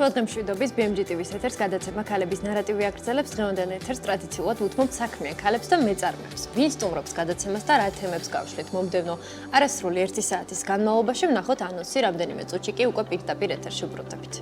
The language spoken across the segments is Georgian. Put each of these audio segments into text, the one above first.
შუადღემშვიდობის BMG TV-ს ეთერს გადაცემა ქალების ნარატივი აგრძელებს დღევანდელ ეთერს ტრადიციულად უთმობთ საქმიან ქალებს და მეწარმეებს. ვინ სტუმრობს გადაცემას და რა თემებს გავშლით მომდევნო არასრული 1 საათის განმავლობაში ვნახოთ ანონსი რამდენიმე წუთში კი უკვე პირდაპირ ეთერში უბრუნდებით.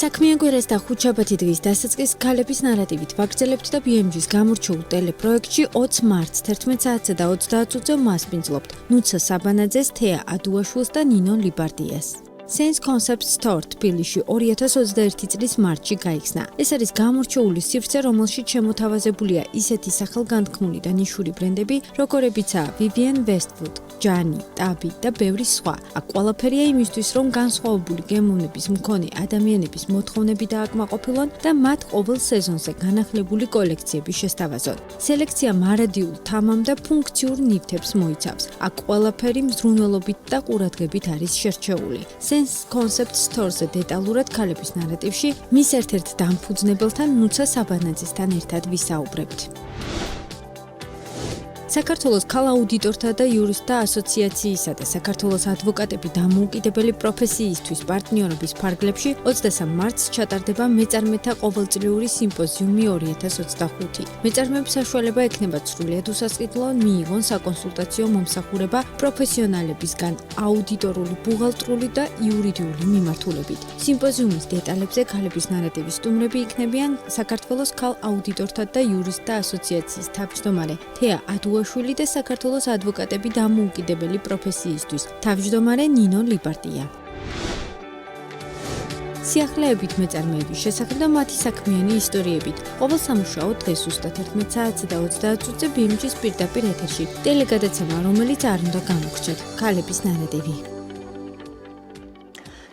საქმიან კვირას და ხუთშაბათი დღის დასაწყისს ქალების ნარატივით ვაგრძელებთ და BMG-ს გამორჩეულ ტელეპროექტში 20 მარტს 11 საათსა და 30 წუთზე მასპინძლობთ ნუცა საბანაძეს, თეა ადუაშვილს და ნინო ლიბარდიას. Sense Concept Store თბილისში 2021 წლის მარტში გაიხსნა. ეს არის გამორჩეული სივრცე, რომელშიც შემოთავაზებულია ისეთი სახელგანთქმული და ნიშური ბრენდები, როგორებიცაა Vivienne Westwood, Gianni, Tabi და ბევრი სხვა. აქ ყველაფერია იმისთვის, რომ განსხვავებული გემოვნების მქონე ადამიანების მოთხოვნები დააკმაყოფილონ და მათ ყოველ სეზონზე განახლებული კოლექციები შესთავაზონ. სელექცია მარადიულ თამამ და ფუნქციურ ნივთებს მოიცავს. აქ ყველაფერი მზრუნველობით და ყურადღებით არის შერჩეული. Sense Concept Store-ზე დეტალურად ქალების ნარატივში მის ერთ-ერთ დამფუძნებელთან ნუცა საბანაძესთან ერთად ვისაუბრებთ. საქართველოს ქალ აუდიტორთა და იურისტთა ასოციაციისა და საქართველოს ადვოკატები დამოუკიდებელი პროფესიისთვის პარტნიორობის ფარგლებში 23 მარტს ჩატარდება მეწარმეთა ყოველწლიური სიმპოზიუმი 2025. მეწარმეებს საშუალება ექნებათ სრულიად უსასყიდლო მიიღონ საკონსულტაციო მომსახურება პროფესიონალებისგან აუდიტორული, ბუღალტრული და იურიდიული მიმართულებით. სიმპოზიუმის დეტალებზე ქალების ნარატივის სტუმრები იქნებიან საქართველოს ქალ აუდიტორთა და იურისტთა ასოციაციის თავმჯდომარე თეა შვილი და საქართველოს ადვოკატები დამოუკიდებელი პროფესიისთვის თავმჯდომარე ნინო ლიბარდია. სიახლეებით მეწარმეების შესახებ და მათი საქმიანი ისტორიებით. ყოველ სამუშაო დღეს ზუსტად 11 საათსა და 30 წუთზე BMG-ს პირდაპირ ეთერში ტელეგადაცემა, რომელიც არ უნდა გამოგრჩეთ. ქალების ნარატივი.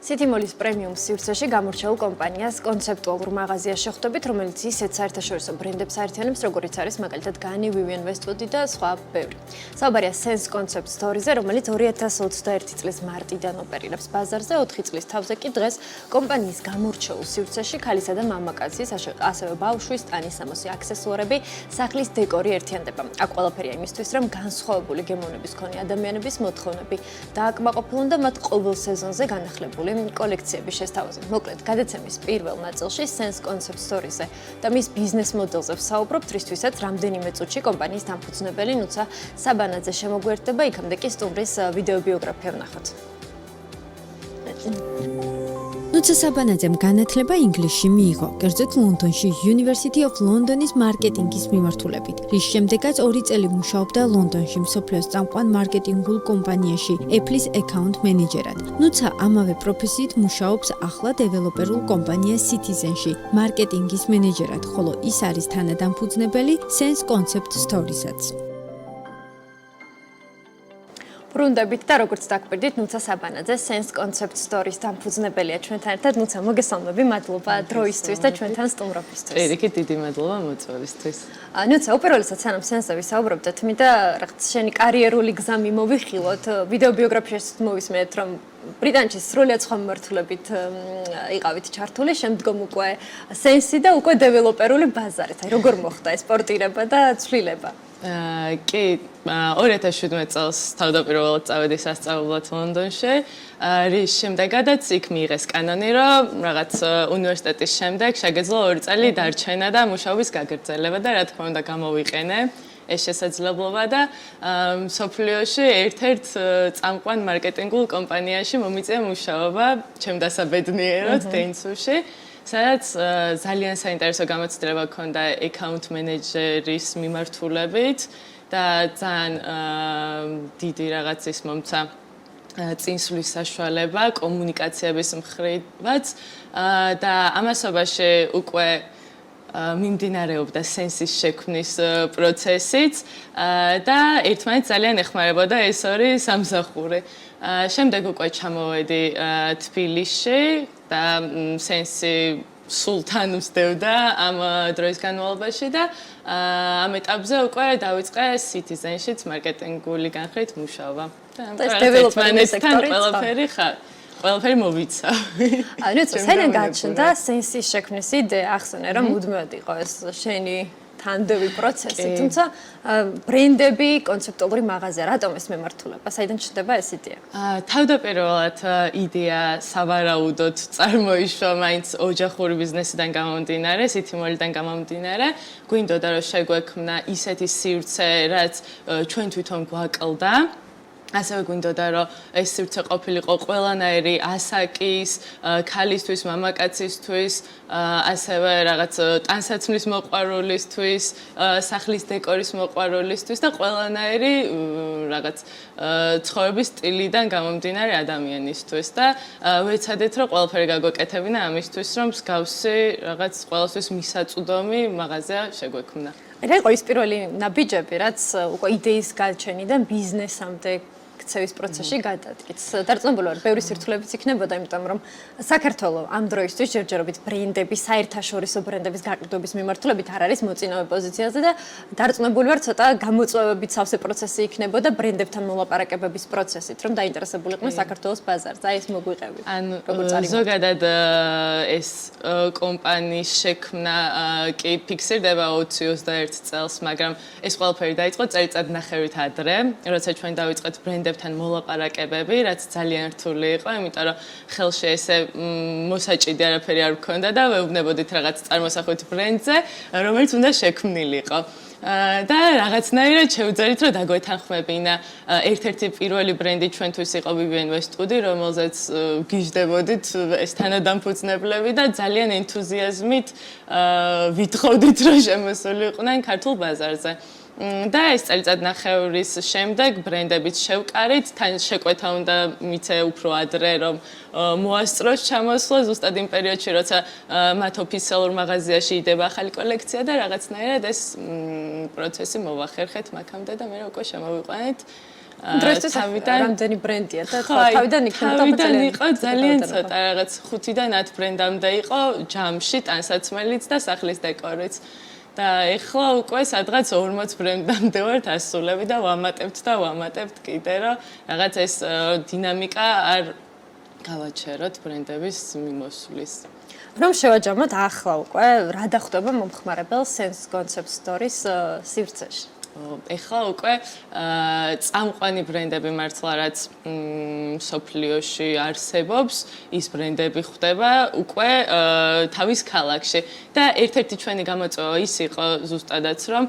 City-Mall-ის პრემიუმ სივრცეში გამორჩეულ კომპანიას კონცეპტუალურ მაღაზიას შეხვდებით, რომელიც ისეთ საერთაშორისო ბრენდებს აერთიანებს, როგორიც არის მაგალითად Gianni, Vivienne Westwood და სხვა ბევრი. საუბარია Sense Concept Store-ზე, რომელიც 2021 წლის მარტიდან ოპერირებს ბაზარზე, 4 წლის თავზე კი დღეს კომპანიის გამორჩეულ სივრცეში ქალისა და მამაკაცის, ასევე ბავშვის, ტანისამოსი აქსესუარები, სახლის დეკორი ერთიანდება. აქ ყველაფერია იმისთვის, რომ განსხვავებული გემოვნების მქონე ადამიანების მოთხოვნები დააკმაყოფილონ და მათ ყოველ სეზონზე განახლებული კოლექციები შესთავაზონ. მოკლედ, გადაცემის პირველ ნაწილში Sense Concept Store-ზე და მის ბიზნეს მოდელზე ვსაუბრობთ, რისთვისაც რამდენიმე წუთში კომპანიის დამფუძნებელი ნუცა საბანაძე შემოგვიერთდება, იქამდე კი სტუმრის ვიდეო ბიოგრაფია ვნახოთ. ნუცა საბანაძემ განათლება ინგლისში მიიღო, კერძოდ ლონდონში University of London-ის მარკეტინგის მიმართულებით. რის შემდეგაც 2 წელი მუშაობდა ლონდონში მსოფლიოს წამყვან მარკეტინგულ კომპანიაში Apple-ის account manager-ად. ნუცა ამავე პროფესიით მუშაობს ახლა დეველოპერულ კომპანია Citizen-ში მარკეტინგის მენეჯერად, ხოლო ის არის თანადამფუძნებელი Sense Concept Store-ისაც. ბრუნდებით და როგორც დაგკვირდით, ნუცა საბანაძე Sense Concept Store-ის დამფუძნებელია ჩვენთან ერთად. ნუცა, მოგესალმები, მადლობა დროისთვის და ჩვენთან სტუმრობისთვის. პირიქით, დიდი მადლობა მოწვევისთვის. ნუცა, უპირველესად სანამ Sense-ზე ვისაუბრობდეთ, მინდა რაღაც შენი კარიერული გზა მიმოვიხილოთ. ვიდეო ბიოგრაფიაში მოვისმენთ, რომ ბრიტანეთში სრულიად სხვა მიმართულებით იყავით ჩართული, შემდგომ უკვე Sense-ი და უკვე დეველოპერული ბაზარით. აი, როგორ მოხდა ეს პორტირება და ცვლილება? კი, 2017 წელს თავდაპირველად წავედი სასწავლებლად ლონდონში. რის შემდეგაც იქ მიიღეს კანონი, რომ რაღაც უნივერსიტეტის შემდეგ შეგეძლო 2 წელი დარჩენა და მუშაობის გაგრძელება და რა თქმა უნდა გამოვიყენე ეს შესაძლებლობა და მსოფლიოში ერთ-ერთ წამყვან მარკეტინგულ კომპანიაში მომიწია მუშაობა, ჩემ დასაბედნიეროდ დენსუში. სადაც ძალიან საინტერესო გამოცდილება ჰქონდა account manager-ის მიმართულებით და ძალიან დიდი რაღაცის მომცა წინსვლის საშუალება კომუნიკაციების მხრიდანაც და ამასობაში უკვე მიმდინარეობდა Sense-ის შექმნის პროცესიც და ერთმანეთს ძალიან ეხმარებოდა ეს ორი სამსახური. შემდეგ უკვე ჩამოვედი თბილისში და Sense-ი სულთან ვსდევდა ამ დროის განმავლობაში და ამ ეტაპზე უკვე დავიწყე Citizen-შიც მარკეტინგული განხრით მუშაობა. ეს დეველოპერული სექტორი ყველაფერი მოვიცა. ნუცა, საიდან გაჩნდა Sense-ის შექმნის იდეა? ახსენე, რომ მუდმივად იყო ეს შენი თანდევი პროცესი, თუმცა ბრენდები, კონცეპტუალური მაღაზია, რატომ ეს მემართულება? საიდან ჩნდება ეს იდეა? თავდაპირველად იდეა სავარაუდოდ წარმოიშვა მაინც ოჯახური ბიზნესიდან გამომდინარე, სითიმოლიდან გამომდინარე. გვინდოდა რომ შეგვექმნა ისეთი სივრცე, რაც ჩვენ თვითონ გვაკლდა. ასევე გვინდოდა რომ ეს სივრცე ყოფილიყო ყველანაირი ასაკის, ქალისთვის, მამაკაცისთვის, ასევე რაღაც ტანსაცმლის მოყვარულისთვის, სახლის დეკორის მოყვარულისთვის და ყველანაირი რაღაც ცხოვრების სტილიდან გამომდინარე ადამიანისთვის და ვეცადეთ რომ ყველაფერი გაგვეკეთებინა ამისთვის რომ მსგავსი რაღაც ყველასთვის მისაწვდომი მაღაზია შეგვექმნა. რა იყო ის პირველი ნაბიჯები, რაც უკვე იდეის გაჩენიდან ბიზნესამდე ქცევის პროცესში გადადგეს. დარწმუნებული ვარ, ბევრი სირთულეებიც იქნებოდა, იმიტომ რომ საქართველოს ამ დროისთვის ჯერჯერობით ბრენდები, საერთაშორისო ბრენდების გაყიდვების მიმართულებით არ არის მოწინავე პოზიციაზე და დარწმუნებული ვარ, ცოტა გამოწვევებით სავსე პროცესი იქნებოდა ბრენდებთან მოლაპარაკებების პროცესით, რომ დაინტერესებულიყვნენ საქართველოს ბაზარზე. აი ეს მოგვიყევი. ზოგადად ეს კომპანიის შექმნა კი ფიქსირდება 20-21 წელს, მაგრამ ეს ყველაფერი დაიწყო წელიწადნახევრით ადრე, როცა ჩვენ დავიწყეთ ბრენდებთან მოლაპარაკებები, რაც ძალიან რთული იყო, იმიტომ რომ ხელში ესე მოსაჭიდი არაფერი არ გქონდა და ვეუბნებოდით რაღაც წარმოსახვით ბრენდზე, რომელიც უნდა შექმნილიყო. და რაღაცნაირად შევძელით რომ დაგვეთანხმებინა ერთ-ერთი პირველი ბრენდი ჩვენთვის იყო Vivienne Westwood, რომელზეც გიждდებოდით ეს თანადამფუძნებლები და ძალიან ენთუზიაზმით ვითხოვდით რომ შემოსულიყვნენ ქართულ ბაზარზე. და ეს წელიწადნახევრის შემდეგ ბრენდებით შევკარით, თან შეკვეთა უნდა მიცე უფრო ადრე რომ მოასწროს ჩამოსვლა ზუსტად იმ პერიოდში, როცა მათ ოფიციალურ მაღაზიაში იდება ახალი კოლექცია და რაღაცნაირად ეს პროცესი მოვახერხეთ მაგამდე და მე უკვე შემოვიყვანეთ. დროისთვის რამდენი ბრენდია და თავიდან იქნება იყო ძალიან ცოტა, რაღაც 5-დან 10 ბრენდამდე იყო ჯამში, ტანსაცმელიც და სახლის დეკორიც. და ეხლა უკვე სადღაც 40 ბრენდამდე ვართ ასულები და ვამატებთ კიდე რომ რაღაც ეს დინამიკა არ გავაჩეროთ ბრენდების მიმოსვლის. რომ შევაჯამოთ ახლა უკვე რა დახვდება მომხმარებელ Sense Concept Store-ის სივრცეში. ეხლა უკვე წამყვანი ბრენდები მართლა რაც სოფლიოში არსებობს, ის ბრენდები ხდება უკვე თავის ქალაქში და ერთ-ერთი ჩვენი გამოწვევა ის იყო ზუსტადაც რომ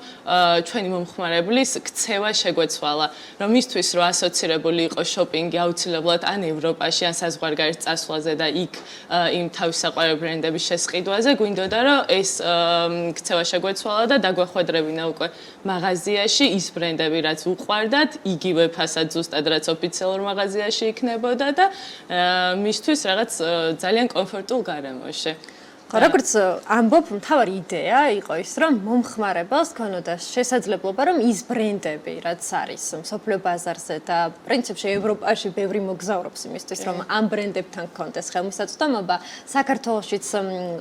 ჩვენი მომხმარებლის ქცევა შეგვეცვალა, რომ მისთვის რო ასოცირებული იყო შოპინგი აუცილებლად ან ევროპაში, ან საზღვარგარეთ წასვლაზე და იქ იმ თავის საყვარელ ბრენდების შესყიდვაზე, გვინდოდა რომ ეს ქცევა შეგვეცვალა და დაგვახვედრებინა უკვე მაღაზია ის ბრენდები, რაც უყვარდათ, იგივე ფასად ზუსტად რაც ოფიციალურ მაღაზიაში იქნებოდა და მისთვის რაღაც ძალიან კომფორტულ გარემოში. როგორც ამბობ, მთავარი იდეა იყო ის, რომ მომხმარებელს ქონოდა შესაძლებლობა, რომ ის ბრენდები, რაც არის მსოფლიო ბაზარზე და პრინციპში ევროპაში ბევრი მოგზაურობს იმისთვის, რომ ამ ბრენდებთან ქონდეს ხელმისაწვდომობა, საქართველოშიც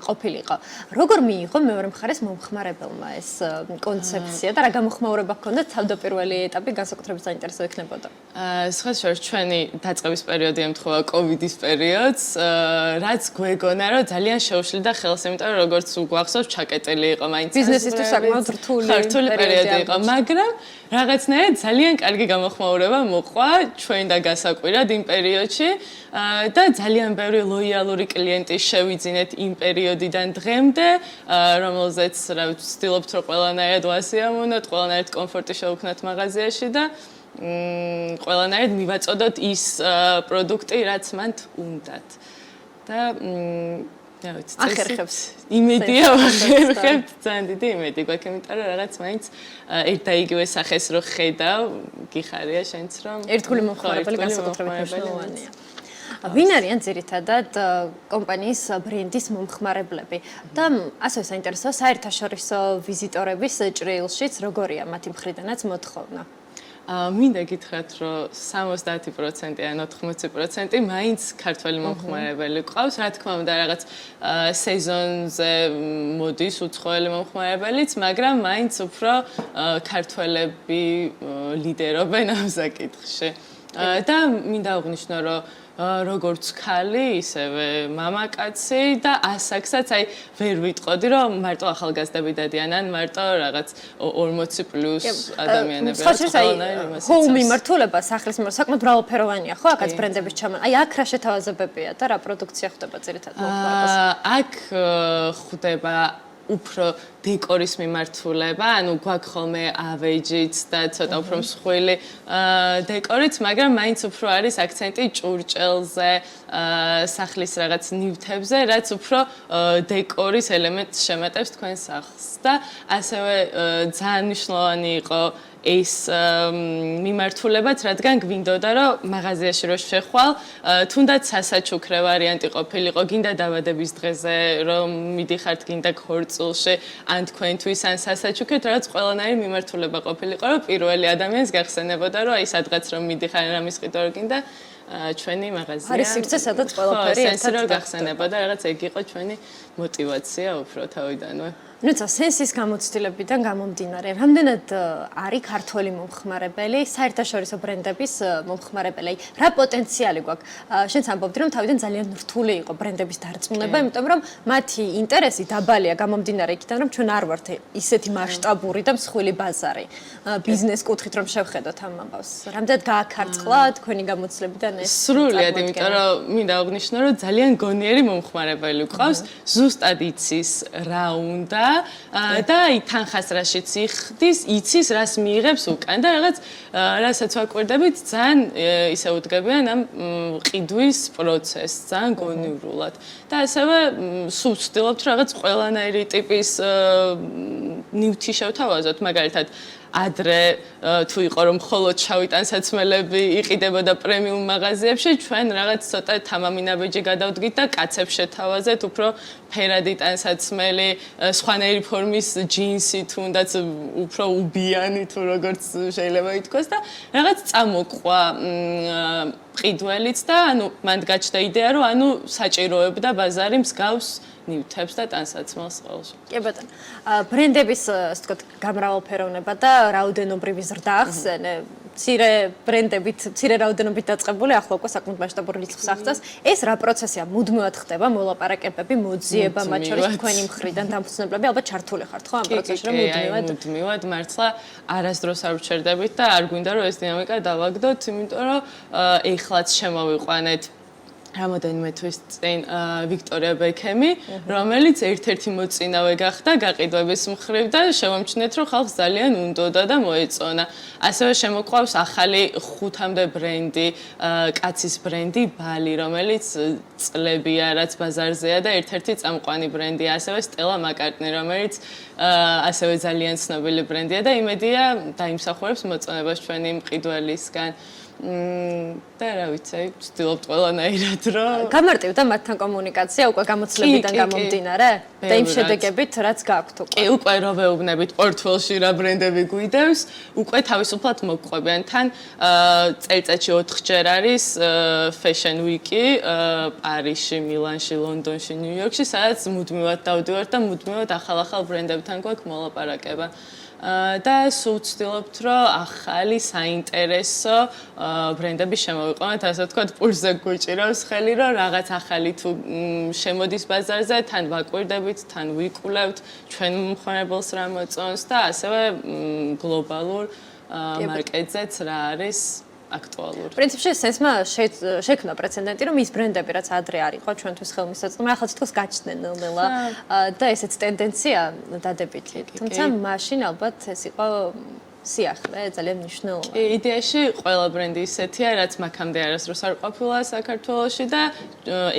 ყოფილიყო. როგორ მიიღო მეორე მხარეს მომხმარებელმა ეს კონცეფცია და რა გამოხმაურება ჰქონდა თავდაპირველი ეტაპი განსაკუთრებით საინტერესო იქნებოდა? სხვა შორის ჩვენი დაწყების პერიოდი ემთხვევა COVID-ის პერიოდს, რაც გვეგონა, რომ ძალიან შეუშლიდა ხელს, იმიტომ რომ როგორც გვახსოვს, ჩაკეტილი იყო მაინც ბიზნესისთვის საკმაოდ რთული პერიოდი იყო, მაგრამ რაღაცნაირად ძალიან კარგი გამოხმაურება მოყვა ჩვენ და გასაკვირად იმ პერიოდში და ძალიან ბევრი ლოიალური კლიენტი შევიძინეთ იმ პერიოდიდან დღემდე, რომელზეც რა ვიცი, ვცდილობთ რომ ყველანაირად ვასიამოვნოთ, ყველანაირად კომფორტი შევქმნათ მაღაზიაში და ყველანაირად მივაწოდოთ ის პროდუქტი, რაც მანდ უნდათ. და ახერხებს. იმედია ახერხებთ, ძალიან დიდი იმედი გვაქვს, იმიტომ რომ რაღაც მაინც ერთ და იგივე სახეს რო ხედავ, გიხარია შენც რომ ერთგული მომხმარებელი განსაკუთრებით მნიშვნელოვანია. ვინ არიან ძირითადად კომპანიის ბრენდის მომხმარებლები და ასევე საინტერესოა საერთაშორისო ვიზიტორების ჭრილშიც როგორია მათი მხრიდანაც მოთხოვნა? მინდა გითხრათ, რომ 70% ან 80% მაინც ქართველი მომხმარებელი ყავს. რა თქმა უნდა, რაღაც სეზონზე მოდის უცხოელი მომხმარებელიც, მაგრამ მაინც უფრო ქართველები ლიდერობენ ამ საკითხში. და მინდა აღვნიშნო, რომ როგორც ქალი, ისევე მამაკაცი და ასაკსაც აი ვერ ვიტყოდი, რომ მარტო ახალგაზრდები დადიან, ან მარტო რაღაც 40+ ადამიანები. სხვა შეიძლება ჰოუმ მიმართულება სახლის მიმართ საკმაოდ მრავალფეროვანია, ხო? აქაც ბრენდების ჩამოყალიბება. აი აქ რა შეთავაზებებია და რა პროდუქცია ხდება ძირითადად მომხმარებელს? აქ ხდება უფრო დეკორის მიმართულება, ანუ გვაქვს ხოლმე ავეჯიც და ცოტა უფრო მსხვილი დეკორიც, მაგრამ მაინც უფრო არის აქცენტი ჭურჭელზე, სახლის რაღაც ნივთებზე, რაც უფრო დეკორის ელემენტს შემატებს თქვენ სახლს და ასევე ძალიან მნიშვნელოვანი იყო ეს მიმართულებაც, რადგან გვინდოდა, რომ მაღაზიაში რო შეხვალ, თუნდაც სასაჩუქრე ვარიანტი ყოფილიყო, გინდა დაბადების დღეზე, რომ მიდიხართ გინდა ქორწილში, ან თქვენთვის ან სასაჩუქრეთ, რაღაც ყველანაირი მიმართულება ყოფილიყო, რომ პირველი ადამიანს გახსენებოდა, რომ აი სადღაც რომ მიდიხარ რამის ყიდვა რო გინდა ჩვენი მაღაზია. არის სივრცე, სადაც ყველაფერი ერთად გახსენებოდა, რაღაც ეგ იყო ჩვენი мотивация უფრო თავიდანვე. ნუცა სენსის გამოცდილებიდან გამომდინარე, რამდენად არის ქართველი მომხმარებელი, საერთაშორისო ბრენდების მომხმარებელი? რა პოტენციალი გვაქვს? შენც ამბობდი, რომ თავიდან ძალიან რთული იყო ბრენდების დარწმუნება, იმიტომ რომ მათი ინტერესი დაბალია გამომდინარე იქიდან, რომ ჩვენ არ ვართ ისეთი მასშტაბური და მსხვილი ბაზარი. ბიზნეს კუთხით რომ შევხედოთ ამ ამბავს. რამდენად გააქარწყლა თქვენი გამოცდილებიდან ეს? სრულიად, იმიტომ რომ მინდა აღნიშნო, რომ ძალიან გონიერი მომხმარებელი გვყავს, ზუსტად იცის რა უნდა და აი თანხას რაშიც იხდის, იცის რას მიიღებს უკან და რაღაც რასაც ვაკვირდებით, ძალიან ისე უდგებიან ამ ყიდვის პროცესს, ძალიან გონივრულად. და ასევე სულ ვცდილობთ რაღაც ყველანაირი ტიპის ნივთი შევთავაზოთ, მაგალითად ადრე თუ იყო რომ მხოლოდ შავი ტანსაცმელები იყიდებოდა პრემიუმ მაღაზიებში, ჩვენ რაღაც ცოტა თამამინაბეჯი გადავდგით და კაცებს შეთავაზეთ, უფრო ფერადი ტანსაცმელი, სხვანაირი ფორმის ჯინსი, თუნდაც უფრო უბიანი თუ როგორც შეიძლება ითქვას და რაღაც წამოყვა ყიდველიც და ანუ მანდ გაჩნდა იდეა, რომ ანუ საჭიროებდა ბაზარი მსგავს ნივთებს და ტანსაცმელს ყოველში. კი ბატონო. ბრენდების, ასე ვთქვათ, გამრავალფეროვნება და რაოდენობრივი ზრდა ახსენე. მცირე ბრენდებით, მცირე რაოდენობით დაწყებული, ახლა უკვე საკმაოდ მასშტაბური რიცხვს აღწევს. ეს რა პროცესია? მუდმივად ხდება მოლაპარაკებები, მოძიება მათ შორის თქვენი მხრიდან დამფუძნებლები, ალბათ ჩართული ხართ ხო ამ პროცესში, რომ მუდმივად მართლა არასდროს არ ვჩერდებით და არ გვინდა რომ ეს დინამიკა დავაგდოთ, იმიტომ რომ ეხლაც შემოვიყვანეთ რამოდენიმე თვის წინ ვიქტორია ბექემი, რომელიც ერთ-ერთი მოწინავე გახდა გაყიდვების მხრივ და შევამჩნიეთ, რომ ხალხს ძალიან უნდოდა და მოეწონა. ასევე შემოყვავს ახალი 5-მდე ბრენდი, კაცის ბრენდი ბალი, რომელიც წლებია, რაც ბაზარზეა და ერთ-ერთი წამყვანი ბრენდია. ასევე სტელა მაკარტნი, რომელიც ასევე ძალიან ცნობილი ბრენდია და იმედია დაიმსახურებს მოწონებას ჩვენი მყიდველისგან. და რა ვიცი, ვცდილობთ ყველანაირად რომ გამარტივდა მათთან კომუნიკაცია უკვე გამოცდილებიდან გამომდინარე და იმ შედეგებით რაც გაქვთ უკვე. კი, უკვე რო ვეუბნებით პორტფელში რა ბრენდები გვიდევს, უკვე თავისუფლად მოგყვებიან. თან წელიწადში 4-ჯერ არის Fashion Week-ი პარიზში, მილანში, ლონდონში, ნიუ-იორკში, სადაც მუდმივად დავდივართ და მუდმივად ახალ-ახალ ბრენდებთან გვაქვს მოლაპარაკება. და სულ ვცდილობთ, რომ ახალი საინტერესო ბრენდები შემოვიყვანოთ, ასე ვთქვათ, პულსზე გვიჭირავს ხელი, რომ რაღაც ახალი თუ შემოდის ბაზარზე, თან ვაკვირდებით, თან ვიკვლევთ, ჩვენ მომხმარებელს რა მოწონს და ასევე გლობალურ მარკეტზეც რა არის აქტუალური. პრინციპში სენსმა შექმნა პრეცედენტი, რომ ის ბრენდები, რაც ადრე არ იყო ჩვენთვის ხელმისაწვდომი, ახლა თითქოს გაჩნდნენ ნელ-ნელა და ესეც ტენდენცია დადებითი. თუმცა მაშინ ალბათ ეს იყო სიახლე, ძალიან მნიშვნელოვანი. იდეაში ყველა ბრენდი ისეთია, რაც მაქამდე არასდროს არ ყოფილა საქართველოში და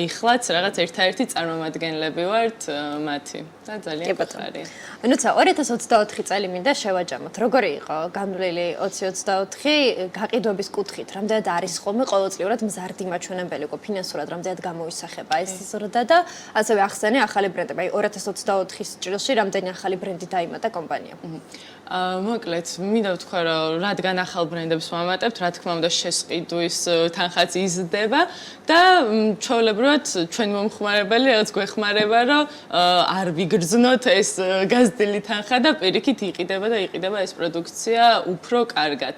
ეხლაც რაღაც ერთ-ერთი წარმომადგენლები ვართ მათი და ძალიან გიხარია. ნუცა 2024 წელი მინდა შევაჯამოთ. როგორი იყო განვლილი 2024 გაყიდვების კუთხით? რამდენად არის ხოლმე ყოველწლიურად მზარდი მაჩვენებელი უკვე ფინანსურად, რამდენად გამოისახება ეს ზრდა და ასევე ახსენე ახალი ბრენდები. აი 2024-ის წელში რამდენი ახალი ბრენდი დაიმატა კომპანიამ? მოკლედ, მინდა ვთქვა, რომ რადგან ახალ ბრენდებს ვამატებთ, რა თქმა უნდა, შესყიდვის თანხაც იზრდება და ჩვეულებრივად ჩვენი მომხმარებელი რაღაც გვეხმარება, რომ არ ვიგრძნოთ ეს გაზრდილი თანხა და პირიქით იყიდება და იყიდება ეს პროდუქცია უფრო კარგად.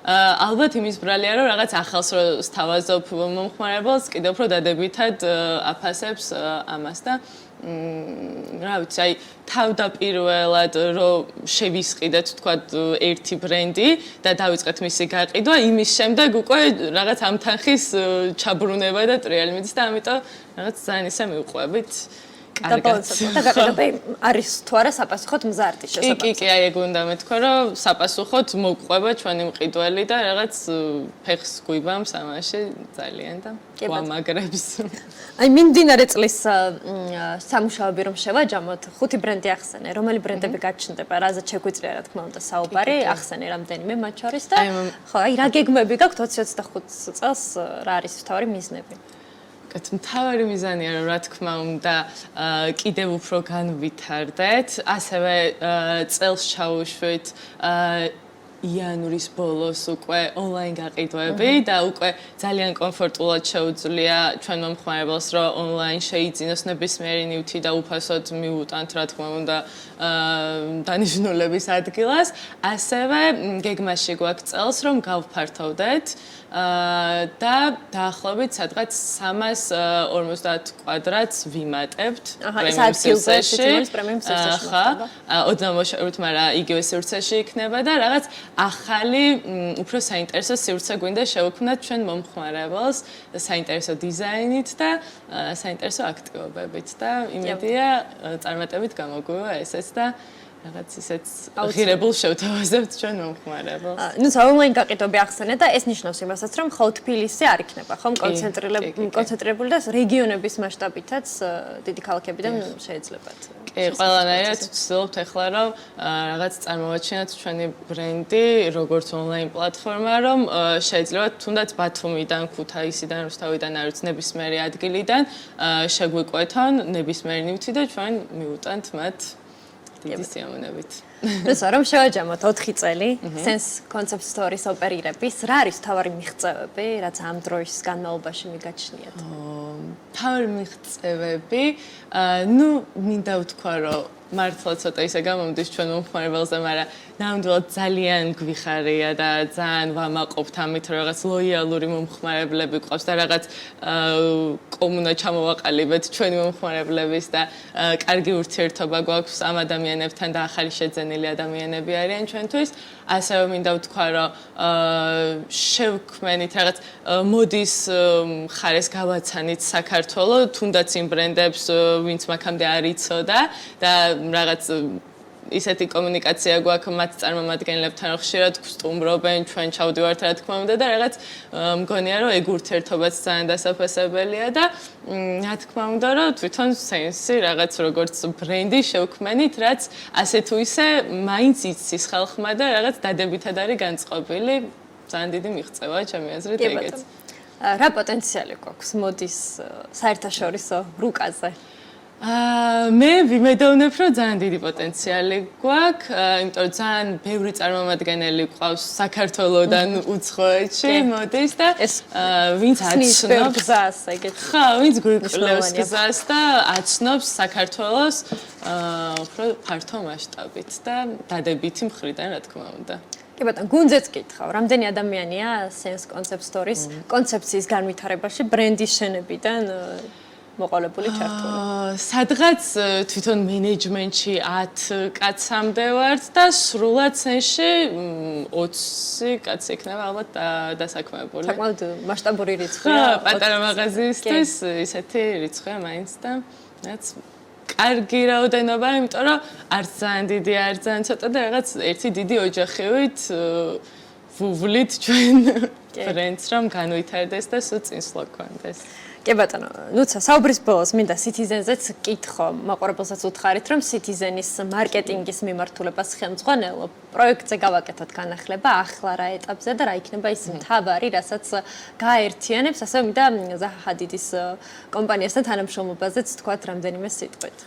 ალბათ იმის ბრალია, რომ რაღაც ახალს რო სთავაზობ მომხმარებელს, კიდევ უფრო დადებითად აფასებს ამას და რა ვიცი, აი თავდაპირველად რომ შევისყიდეთ თქვათ ერთი ბრენდი და დავიწყეთ მისი გაყიდვა, იმის შემდეგ უკვე რაღაც ამ თანხის ჩაბრუნება და ტრიალი მიდის და ამიტომ რაღაც ძალიან ისე მივყვებით. და გაყიდვა არის თუ არა საპასუხოდ მზარდი შესაძლოა. კი, აი ეგ უნდა მეთქვა, რომ საპასუხოდ მოგყვება ჩვენი მყიდველი და რაღაც ფეხს გვიბამს ამაში ძალიან და გვამაგრებს. აი მიმდინარე წლის სამუშაოები რომ შევაჯამოთ, 5 ბრენდი ახსენე, რომელი ბრენდები გაჩნდება, რაზეც შეგვიძლია რა თქმა უნდა საუბარი, ახსენე რამდენიმე მათ შორის და ხო, აი რა გეგმები გაქვთ 2025 წელს, რა არის თავარი მიზნები? მთავარი მიზანია რომ რა თქმა უნდა კიდევ უფრო განვითარდეთ, ასევე წელს ჩაუშვით იანვრის ბოლოს უკვე ონლაინ გაყიდვები და უკვე ძალიან კომფორტულად შეუძლია ჩვენ მომხმარებელს რომ ონლაინ შეიძინოს ნებისმიერი ნივთი და უფასოდ მიუტანთ რა თქმა უნდა დანიშნულების ადგილას, ასევე გეგმაში გვაქვს წელს რომ გავფართოვდეთ და დაახლოებით სადღაც 350 კვადრატს ვიმატებთ პრემიუმ სივრცეში. ხა, 20 მოშორებით, მაგრამ იგივე სივრცეში იქნება და რაღაც ახალი, უფრო საინტერესო სივრცე გვინდა შევქმნათ ჩვენ მომხმარებელს საინტერესო დიზაინით და საინტერესო აქტივობებით და იმედია წარმატებით გამოგვივა ესეც და რაღაც ისეთ ღირებულ შევთავაზებთ ჩვენ მომხმარებელს. ნუ ონლაინ გაყიდვები ახსენე და ეს ნიშნავს იმასაც, რომ მხოლოდ თბილისი არ იქნება, ხომ? კონცენტრირებული და რეგიონების მასშტაბითაც დიდი ქალაქებიდან შეიძლებათ. კი, ყველანაირად ვცდილობთ ახლა რომ რაღაც წარმოვაჩინოთ ჩვენი ბრენდი, როგორც ონლაინ პლატფორმა, რომ შეიძლება თუნდაც ბათუმიდან, ქუთაისიდან, რუსთავიდან, არ ვიცი, ნებისმიერი ადგილიდან შეგვიკვეთონ ნებისმიერი ნივთი და ჩვენ მივუტანთ მათ დიდი სიამოვნებით. როცა რომ შევაჯამოთ 4 წელი Sense Concept Stories ოპერირების, რა არის თავარი მიღწევები, რაც ამ დროის განმავლობაში მიგაჩნიათ? თავარი მიღწევები, ნუ მინდა ვთქვა, რომ მართლა ცოტა ისე გამომდის ჩვენ მომხმარებელზე, მაგრამ ნამდვილად ძალიან გვიხარია და ძალიან ვამაყობთ ამით, რომ რაღაც ლოიალური მომხმარებლები გვყავს და რაღაც კომუნა ჩამოვაყალიბეთ ჩვენი მომხმარებლების და კარგი ურთიერთობა გვაქვს ამ ადამიანებთან და ახალი შეძენილი ადამიანები არიან ჩვენთვის. ასევე მინდა ვთქვა, რომ შევქმენით რაღაც მოდის ხარეს გავაცანით საქართველოს, თუნდაც იმ ბრენდებს, ვინც მაგამდე არ იცოდა და რაღაც ისეთი კომუნიკაცია გვაქვს მათ წარმომადგენლებთან, რომ ხშირად გვსტუმრობენ, ჩვენ ჩავდივართ რა თქმა უნდა და რაღაც მგონია რომ ეგ ურთიერთობაც ძალიან დასაფასებელია და რა თქმა უნდა რომ თვითონ Sense რაღაც როგორც ბრენდი შევქმენით, რაც ასე თუ ისე მაინც იცის ხალხმა და რაღაც დადებითად არის განწყობილი, ძალიან დიდი მიღწევაა ჩემი აზრით ეგეც. რა პოტენციალი გვაქვს მოდის საერთაშორისო რუკაზე? მე ვიმედოვნებ, რომ ძალიან დიდი პოტენციალი გვაქვს, იმიტომ რომ ძალიან ბევრი წარმომადგენელი გვყავს საქართველოსდან უცხოეთში მოდის და ვინც აცნობს გზას, ეგეთი. ხა, ვინც გვიკვლევს გზას და აცნობს საქართველოს უფრო ფართო მასშტაბით და დადებითი მხრიდან, რა თქმა უნდა. კი ბატონო, გუნდზეც გითხავ, რამდენი ადამიანია Sense Concept Stories კონცეფციის განვითარებაში ბრენდის შენებიდან მოყოლებული ჩართული. სადღაც თვითონ მენეჯმენტში 10 კაცამდე ვართ და სრულად Sense-ში 20 კაცი იქნება ალბათ დასაქმებული. საკმაოდ მასშტაბური რიცხვია. ხა, პატარა მაღაზიისთვის ისეთი რიცხვია მაინც და რაც კარგი რაოდენობა, იმიტომ რომ არც ძალიან დიდი, არც ძალიან ცოტა და რაღაც ერთი დიდი ოჯახივით ვუვლით ჩვენ ბრენდს რომ განვითარდეს და სულ წინსვლა გქონდეს. კი ბატონო, ნუცა საუბრის ბოლოს მინდა Citizen-ზეც კითხო, მაყურებელსაც უთხარით, რომ Citizen-ის მარკეტინგის მიმართულებას ხელმძღვანელო პროექტზე გავაკეთოთ განახლება ახლა რა ეტაპზე და რა იქნება ის მთავარი, რასაც გააერთიანებს, ასევე მინდა ზაჰა ჰადიდის კომპანიასთან თანამშრომლობაზეც თქვათ რამდენიმე სიტყვით.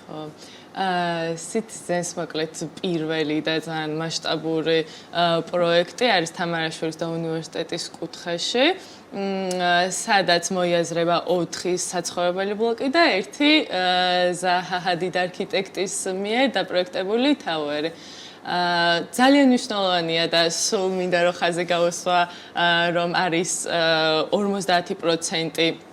Citizen-ს მოკლედ პირველი და ძალიან მასშტაბური პროექტი არის თამარაშვილის და უნივერსიტეტის კუთხეში. სადაც მოიაზრება 4 საცხოვრებელი ბლოკი და 1 ზაჰა ჰადიდ არქიტექტის მიერ დაპროექტებული ტაუერი. ძალიან მნიშვნელოვანია და სულ მინდა რომ ხაზი გავუსვა რომ არის 50%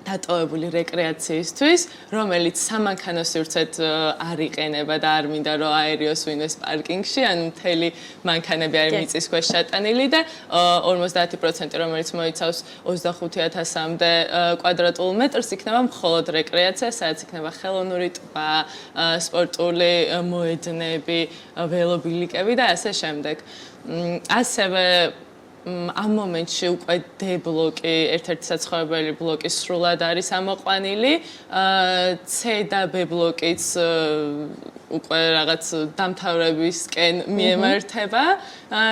დატოვებული რეკრეაციისთვის, რომელიც სამანქანო სივრცედ არ იყენება და არ მინდა რომ აერიოს ვინმეს პარკინგში, ანუ მთელი მანქანები არის მიწის ქვეშ შეტანილი და 50%, რომელიც მოიცავს 25,000-მდე კვადრატულ მეტრს, იქნება მხოლოდ რეკრეაცია, სადაც იქნება ხელოვნური ტბა, სპორტული მოედნები, ველობილიკები და ასე შემდეგ. ასევე ამ მომენტში უკვე D ბლოკი, ერთ-ერთი საცხოვრებელი ბლოკი სრულად არის ამოყვანილი, C და B ბლოკიც უკვე რაღაც დამთავრებისკენ მიემართება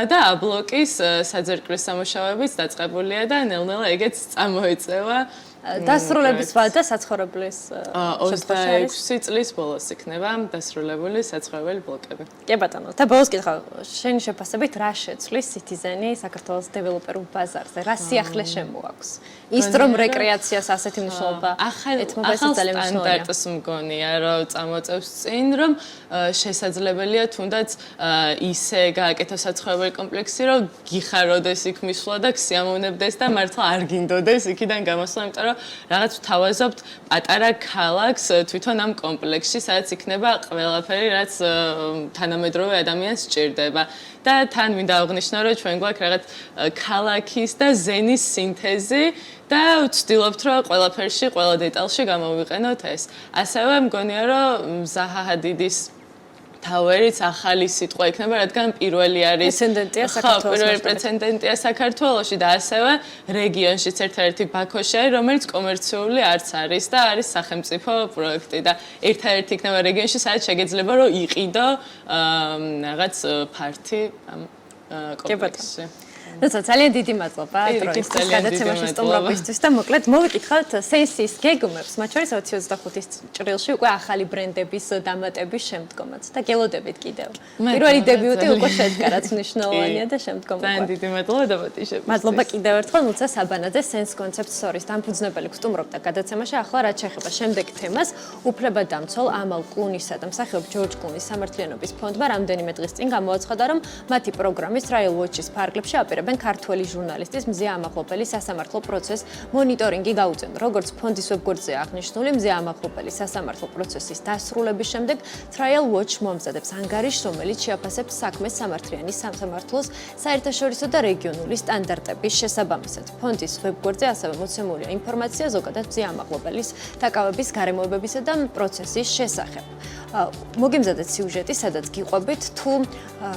და A ბლოკის საძირკვლის სამუშაოებიც დაწყებულია და ნელ-ნელა ეგეც წამოეწევა. დასრულების ვადა საცხოვრებლის 26 წლის ბოლოს იქნება დასრულებული საცხოვრებელი ბლოკები. კი ბატონო, და ბოლოს კითხავ, შენი შეფასებით რა შეცვლის Citizen-ი საქართველოს დეველოპერულ ბაზარზე? რა სიახლე შემოაქვს? ის რომ რეკრეაციას ასეთი მნიშვნელობა ეთმობა, ეს ძალიან მნიშვნელოვანია. სტანდარტს მგონია, რომ წამოწევს წინ, რომ შესაძლებელია თუნდაც ისე გააკეთოს საცხოვრებელი კომპლექსი, რომ გიხაროდეს იქ მისვლა და გსიამოვნებდეს და მართლა არ გინდოდეს იქიდან გამოსვლა, იმიტომ რომ რაღაც ვთავაზობთ პატარა ქალაქს თვითონ ამ კომპლექსში, სადაც იქნება ყველაფერი, რაც თანამედროვე ადამიანს სჭირდება. და თან მინდა აღნიშნო, რომ ჩვენ გვაქვს რაღაც ქალაქის და ზენის სინთეზი და ვცდილობთ, რომ ყველაფერში, ყველა დეტალში გამოვიყენოთ ეს. ასევე მგონია, რომ ზაჰა ჰადიდის თავერიც ახალი სიტყვა იქნება, რადგან პირველი არის პრეცედენტია საქართველოს პირველი პრეცედენტია საქართველოში და ასევე რეგიონშიც ერთ-ერთი ბაქოში არის, რომელიც კომერციული არც არის და არის სახელმწიფო პროექტი და ერთ-ერთი იქნება რეგიონში, სადაც შეგეძლება რომ იყიდო რაღაც ფართი ამ კომპლექსში. როცა ძალიან დიდი მადლობა დროისთვის გადაცემაში სტუმრობისთვის და მოკლედ მოვიკითხავთ Sensis გეგმებს, მათ შორის 2025-ის ჭრილში უკვე ახალი ბრენდების დამატების შემდგომაც და გელოდებით კიდევ. პირველი დებიუტი უკვე შედგა, რაც მნიშვნელოვანია და შემდგომ უკვე. ძალიან დიდი მადლობა დაპატიჟებისთვის. მადლობა კიდევ ერთხელ ლუცა საბანაძე Sense Concept Store-ის დამფუძნებელი გსტუმრობდა გადაცემაში. ახლა რაც შეეხება შემდეგ თემას, უფლებადამცველ ამალ კლუნისა და მსახიობ ჯორჯ კლუნის სამართლიანობის ფონდმა რამდენიმე დღის წინ გამოაცხადა, რომ მათი პროგრამის Trial Watch-ის ფარგლებში აპირებენ ქართველი ჟურნალისტის მზე ამაღლობელი სასამართლო პროცესს მონიტორინგი გაუწევენ. როგორც ფონდის ვებგვერდზე აღნიშნული, მზე ამაღლობელი სასამართლო პროცესის დასრულების შემდეგ Trial Watch მომზადებს ანგარიშს, რომელიც შეაფასებს საქმეს სამართლიანი სამსამართლოს საერთაშორისო და რეგიონული სტანდარტების შესაბამისად. ფონდის ვებგვერდზე ასევე მოცემულია ინფორმაცია ზოგადად მზე ამაღლობელის დაკავების გარემოებებისა და პროცესის შესახებ. მოგემზადეთ სიუჟეტი, სადაც გიყვებით თუ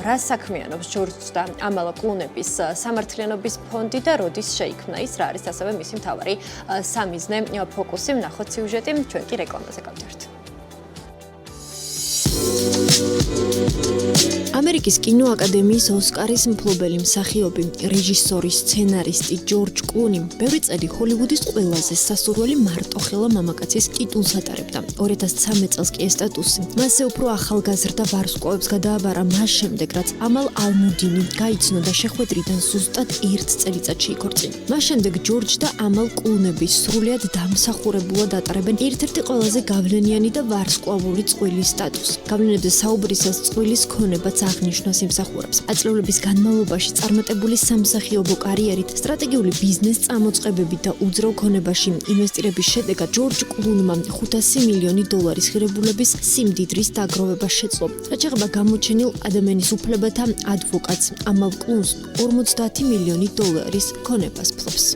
რა საქმიანობს ჯორჯ და ამალა კლუნების სამართლიანობის ფონდი და როდის შეიქმნა ის, რა არის ასევე მისი მთავარი სამიზნე ფოკუსი. ვნახოთ სიუჟეტი, ჩვენ კი რეკლამაზე გავდივართ. ამერიკის კინოაკადემიის ოსკარის მფლობელი მსახიობი, რეჟისორი, სცენარისტი ჯორჯ კლუნი ბევრი წელი ჰოლივუდის ყველაზე სასურველი მარტოხელა მამაკაცის ტიტულს ატარებდა. 2013 წელს კი ეს სტატუსი მასზე უფრო ახალგაზრდა ვარსკვლავებს გადააბარა მას შემდეგ, რაც ამალ ალმუდინი გაიცნო და შეხვედრიდან ზუსტად 1 წელიწადში იქორწინა. მას შემდეგ ჯორჯ და ამალ კლუნები სრულიად დამსახურებულად ატარებენ ერთ-ერთი ყველაზე გავლენიანი და ვარსკვლავური წყვილის სტატუსს. გავლენებზე საუბრისას წყვილის ქონებაც აღნიშნავს იმსახურებს. აწლევლების განმავლობაში წარმატებული სამსახიობო კარიერით, სტრატეგიული ბიზნეს წამოწყებებით და უძრავ ქონებაში ინვესტირების შედეგად ჯორჯ კლუნმა $500 მილიონი ღირებულების სიმდიდრის დაგროვება შეძლო. რაც შეეხება გამოჩენილ ადამიანის უფლებათა ადვოკატს ამალ კლუნს $50 მილიონი ქონებას ფლობს.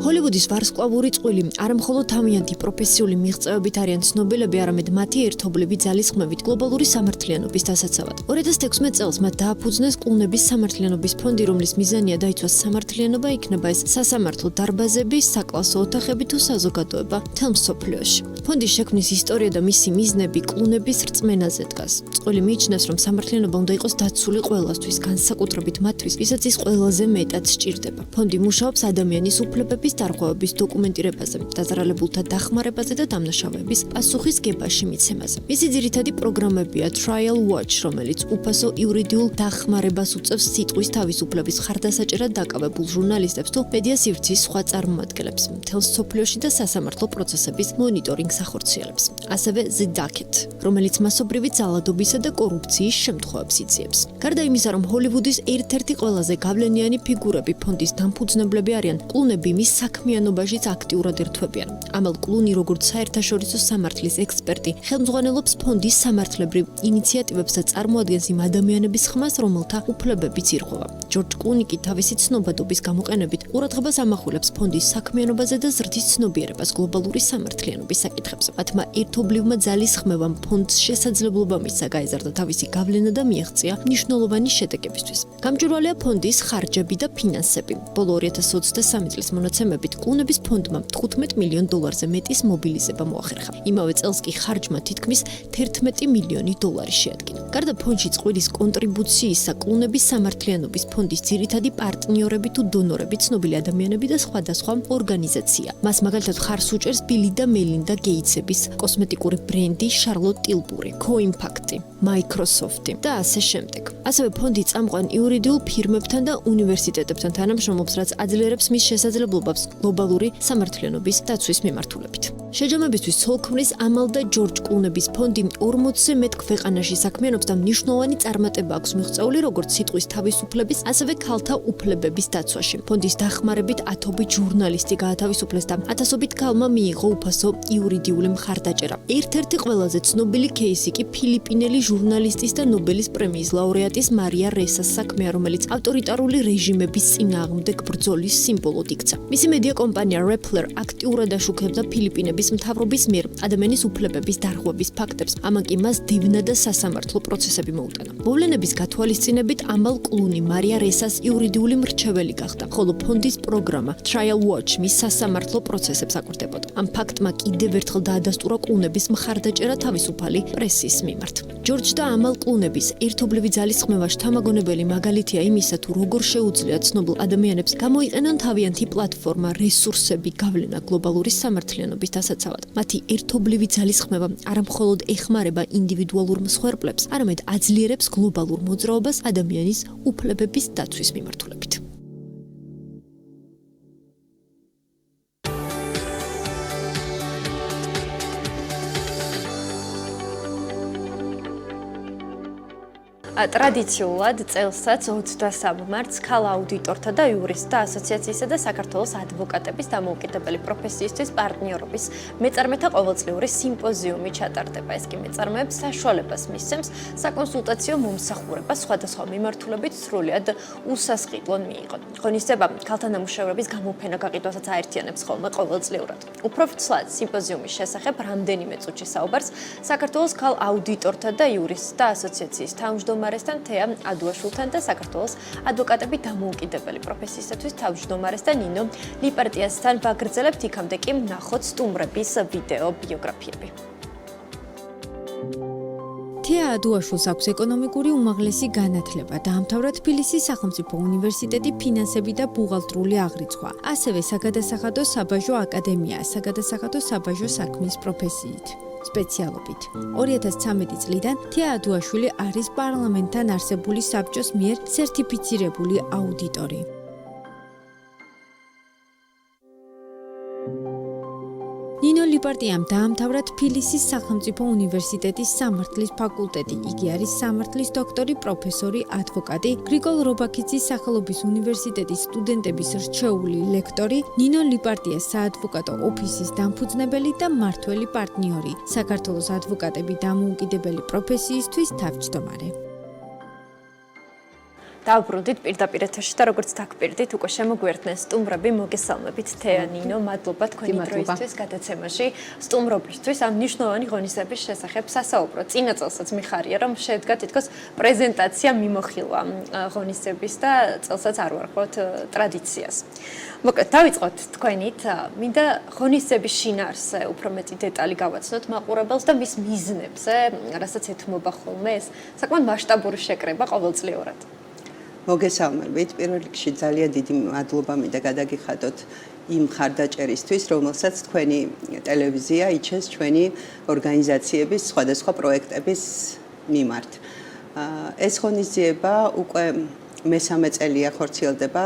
ჰოლივუდის ვარსკვლავური წყვილი არა მხოლოდ თავიანთი პროფესიული მიღწევებით არიან ცნობილები, არამედ მათი ერთობლივი ძალისხმევით გლობალური სამართლიანობის დასაცავად. 2016 წელს მათ დააფუძნეს კლუნების სამართლიანობის ფონდი, რომლის მიზანია დაიცვას სამართლიანობა, იქნება ეს სასამართლო დარბაზები, საკლასო ოთახები თუ საზოგადოება მთელ მსოფლიოში. ფონდის შექმნის ისტორია და მისი მიზნები კლუნების რწმენაზე დგას. წყვილი მიიჩნევს, რომ სამართლიანობა უნდა იყოს დაცული ყველასთვის, განსაკუთრებით მათთვის, ვისაც ის ყველაზე მეტად სჭირდება. ფონდი მუშაობს ადამიანის უფლებების დარღვევების დოკუმენტირებაზე, დაზარალებულთა დახმარებაზე და დამნაშავეების პასუხისგებაში მიცემაზე. მისი ძირითადი პროგრამებია Trial Watch, რომელიც უფასო იურიდიულ დახმარებას უწევს სიტყვის თავისუფლების ხარდასაჭერად დაკავებულ ჟურნალისტებს თუ მედია სივრცის სხვა წარმომადგენლებს, მთელ სოფლიოში და სასამართლო პროცესების მონიტორინგს ახორციელებს. ასევე The Docket, რომელიც მასობრივი ძალადობისა და კორუფციის შემთხვევებს იძიებს. გარდა იმისა, რომ ჰოლივუდის ერთ-ერთი ყველაზე გავლენიანი ფიგურები ფონდის დამფუძნებლები არიან, კლუნები მის საქმიანობაშიც აქტიურად ერთვებიან. ამალ კლუნი, როგორც საერთაშორისო სამართლის ექსპერტი, ხელმძღვანელობს ფონდის სამართლებრივ ინიციატივებს და წარმოადგენს იმ ადამიანების ხმას, რომელთა უფლებებიც ირღვევა. ჯორჯ კლუნი კი თავისი ცნობადობის გამოყენებით ყურადღებას ამახვილებს ფონდის საქმიანობაზე და ზრდის ცნობიერებას გლობალური სამართლიანობის საკითხებზე. მათმა ერთობლივმა ძალისხმევამ ფონდს შესაძლებლობა მისცა გაეზარდა თავისი გავლენა და მიაღწია მნიშვნელოვანი შედეგებისთვის. გამჭვირვალეა ფონდის ხარჯები და ფინანსები. ბოლო 2023 წლის მონაცემებით კლუნების ფონდმა $15 მილიონ მეტის მობილიზება მოახერხა. იმავე წელს კი ხარჯმა თითქმის $11 მილიონი შეადგინა. გარდა ფონდში წყვილის კონტრიბუციისა, კლუნების სამართლიანობის ფონდის ძირითადი პარტნიორები თუ დონორები ცნობილი ადამიანები და სხვადასხვა ორგანიზაცია. მას მაგალითად ხარს უჭერს ბილი და მელინდა გეიტსების კოსმეტიკური ბრენდი შარლოტ ტილბური, Co-Impact, Microsoft და ასე შემდეგ. ასევე ფონდი წამყვან იურიდიულ ფირმებთან და უნივერსიტეტებთან თანამშრომლობს, რაც აძლიერებს მის შესაძლებლობებს გლობალური სამართლიანობის დაცვის მიმართულებით. შეჯამებისთვის ცოლ-ქმრის ამალ და ჯორჯ კლუნების ფონდი 40-ზე მეტ ქვეყანაში საქმიანობს და მნიშვნელოვანი წარმატება აქვს მიღწეული როგორც სიტყვის თავისუფლების, ასევე ქალთა უფლებების დაცვაში. ფონდის დახმარებით ათობით ჟურნალისტი გაათავისუფლეს და ათასობით ქალმა მიიღო უფასო იურიდიული მხარდაჭერა. ერთ-ერთი ყველაზე ცნობილი кейსი კი ფილიპინელი ჟურნალისტის და ნობელის პრემიის ლაურეატის მარია რესას საქმეა, რომელიც ავტორიტარული რეჟიმების წინააღმდეგ ბრძოლის სიმბოლოდ იქცა. მისი მედია კომპანია Rappler აქტიურად აშუქებდა ფილიპინების მთავრობის მიერ ადამიანის უფლებების დარღვევის ფაქტებს, ამან კი მას დივნა და სასამართლო პროცესები მოუტანა. მოვლენების გათვალისწინებით ამალ კლუნი მარია რესას იურიდიული მრჩეველი გახდა, ხოლო ფონდის პროგრამა Trial Watch მის სასამართლო პროცესებს აკვირდებოდა. ამ ფაქტმა კიდევ ერთხელ დაადასტურა კლუნების მხარდაჭერა თავისუფალი პრესის მიმართ. ჯორჯ და ამალ კლუნების ერთობლივი ძალისხმევა შთამაგონებელი მაგალითია იმისა, თუ როგორ შეუძლია ცნობილ ადამიანებს გამოიყენონ თავიანთი პლატფორმა, რესურსები, გავლენა გლობალური სამართლიანობის დასაცავად. მათი ერთობლივი ძალისხმევა არა მხოლოდ ეხმარება ინდივიდუალურ მსხვერპლებს, არამედ აძლიერებს გლობალურ მოძრაობას ადამიანის უფლებების დაცვის მიმართულებით. ტრადიციულად წელსაც 23 მარტს ქალ აუდიტორთა და იურისტთა ასოციაციისა და საქართველოს ადვოკატების დამოუკიდებელი პროფესიისთვის პარტნიორობის მეწარმეთა ყოველწლიური სიმპოზიუმი ჩატარდება. ეს კი მეწარმეებს საშუალებას მისცემს საკონსულტაციო მომსახურებას სხვადასხვა მიმართულებით სრულად უსასყიდლონ მიიღონ. ღონისძიება ქალთა ნამუშევრების გამოფენა გაყიდვასაც აერთიანებს ხოლმე ყოველწლიურად. უფრო ცვლად სიმპოზიუმის შესახებ რამდენიმე წუთში საუბარს საქართველოს ქალ აუდიტორთა და იურისტთა ასოციაციის თავმჯდომარე თეა ადუაშვილთან და საქართველოს ადვოკატები დამოუკიდებელი პროფესიისათვის თავმჯდომარესთან ნინო ლიპარტიასთან ვაგრძელებთ. იქამდე კი ნახოთ სტუმრების ვიდეო ბიოგრაფიები. თეა ადუაშვილს აქვს ეკონომიკური უმაღლესი განათლება, დაამთავრა თბილისის სახელმწიფო უნივერსიტეტი ფინანსები და ბუღალტრული აღრიცხვა, ასევე საგადასახადო საბაჟო აკადემია, საგადასახადო საბაჟო საქმის პროფესიით. სპეციალობით. 2013 წლიდან თეა ადუაშვილი არის პარლამენტთან არსებული საბჭოს მიერ სერტიფიცირებული აუდიტორი. ნინო ლიპარტიამ დაამთავრა თბილისის სახელმწიფო უნივერსიტეტის სამართლის ფაკულტეტი. იგი არის სამართლის დოქტორი, პროფესორი, ადვოკატი, გრიგოლ რობაქიძის სახელობის უნივერსიტეტის სტუდენტების რჩეული ლექტორი, ნინო ლიპარტიას საადვოკატო ოფისის დამფუძნებელი და მმართველი პარტნიორი, საქართველოს ადვოკატები დამოუკიდებელი პროფესიისთვის თავმჯდომარე. დავბრუნდით პირდაპირ ეთერში და როგორც დაგპირდით, უკვე შემოგვერთნენ სტუმრები, მოგესალმებით თეა, ნინო, მადლობა თქვენი დროისთვის გადაცემაში, სტუმრობისთვის ამ მნიშვნელოვანი ღონისძიების შესახებ სასაუბრო. წინა წელსაც მიხარია, რომ შედგა თითქოს პრეზენტაცია მიმოხილვა ღონისძიების და წელსაც არ ვარღვევთ ტრადიციას. მოკლედ, დავიწყოთ თქვენით, მინდა ღონისძიების შინაარსზე უფრო მეტი დეტალი გავაცნოთ მაყურებელს და მის მიზნებზე, რასაც ეთმობა ხოლმე ეს საკმაოდ მასშტაბური შეკრება ყოველწლიურად. მოგესალმებით. პირველ რიგში ძალიან დიდი მადლობა მინდა გადაგიხადოთ იმ ხარდაჭერისთვის, რომელსაც თქვენი ტელევიზია იჩენს ჩვენი ორგანიზაციების სხვადასხვა პროექტების მიმართ. ეს ღონისძიება უკვე მესამე წელია ხორციელდება,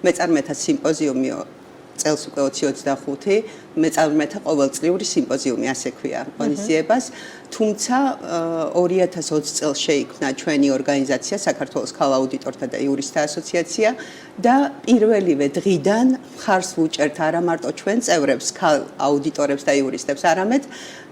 მეწარმეთა სიმპოზიუმი წელს უკვე 2025, მეწარმეთა ყოველწლიური სიმპოზიუმი, ასე ქვია ღონისძიებას, თუმცა 2020 წელს შეიქმნა ჩვენი ორგანიზაცია, საქართველოს ქალ აუდიტორთა და იურისტთა ასოციაცია და პირველივე დღიდან მხარს ვუჭერთ არა მარტო ჩვენ წევრებს, ქალ აუდიტორებს და იურისტებს, არამედ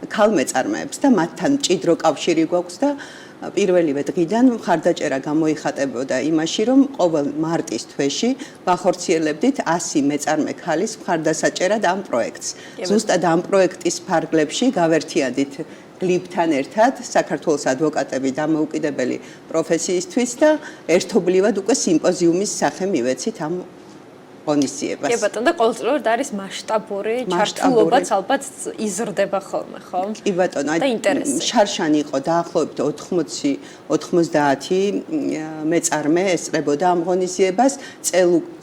ქალ მეწარმეებს და მათთან მჭიდრო კავშირი გვაქვს და პირველივე დღიდან მხარდაჭერა გამოიხატებოდა იმაში, რომ ყოველ მარტის თვეში ვახორციელებდით 100 მეწარმე ქალის მხარდასაჭერად ამ პროექტს. ზუსტად ამ პროექტის ფარგლებში გავერთიანდით გლიბთან ერთად საქართველოს ადვოკატები დამოუკიდებელი პროფესიისთვის და ერთობლივად უკვე სიმპოზიუმის სახე მივეცით ამ ღონისძიებას. კი ბატონო, და ყოველწლიურად არის მასშტაბური ჩართულობაც ალბათ იზრდება ხოლმე, ხო? კი ბატონო, შარშანი იყო დაახლოებით 80-90 მეწარმე ესწრებოდა ამ ღონისძიებას.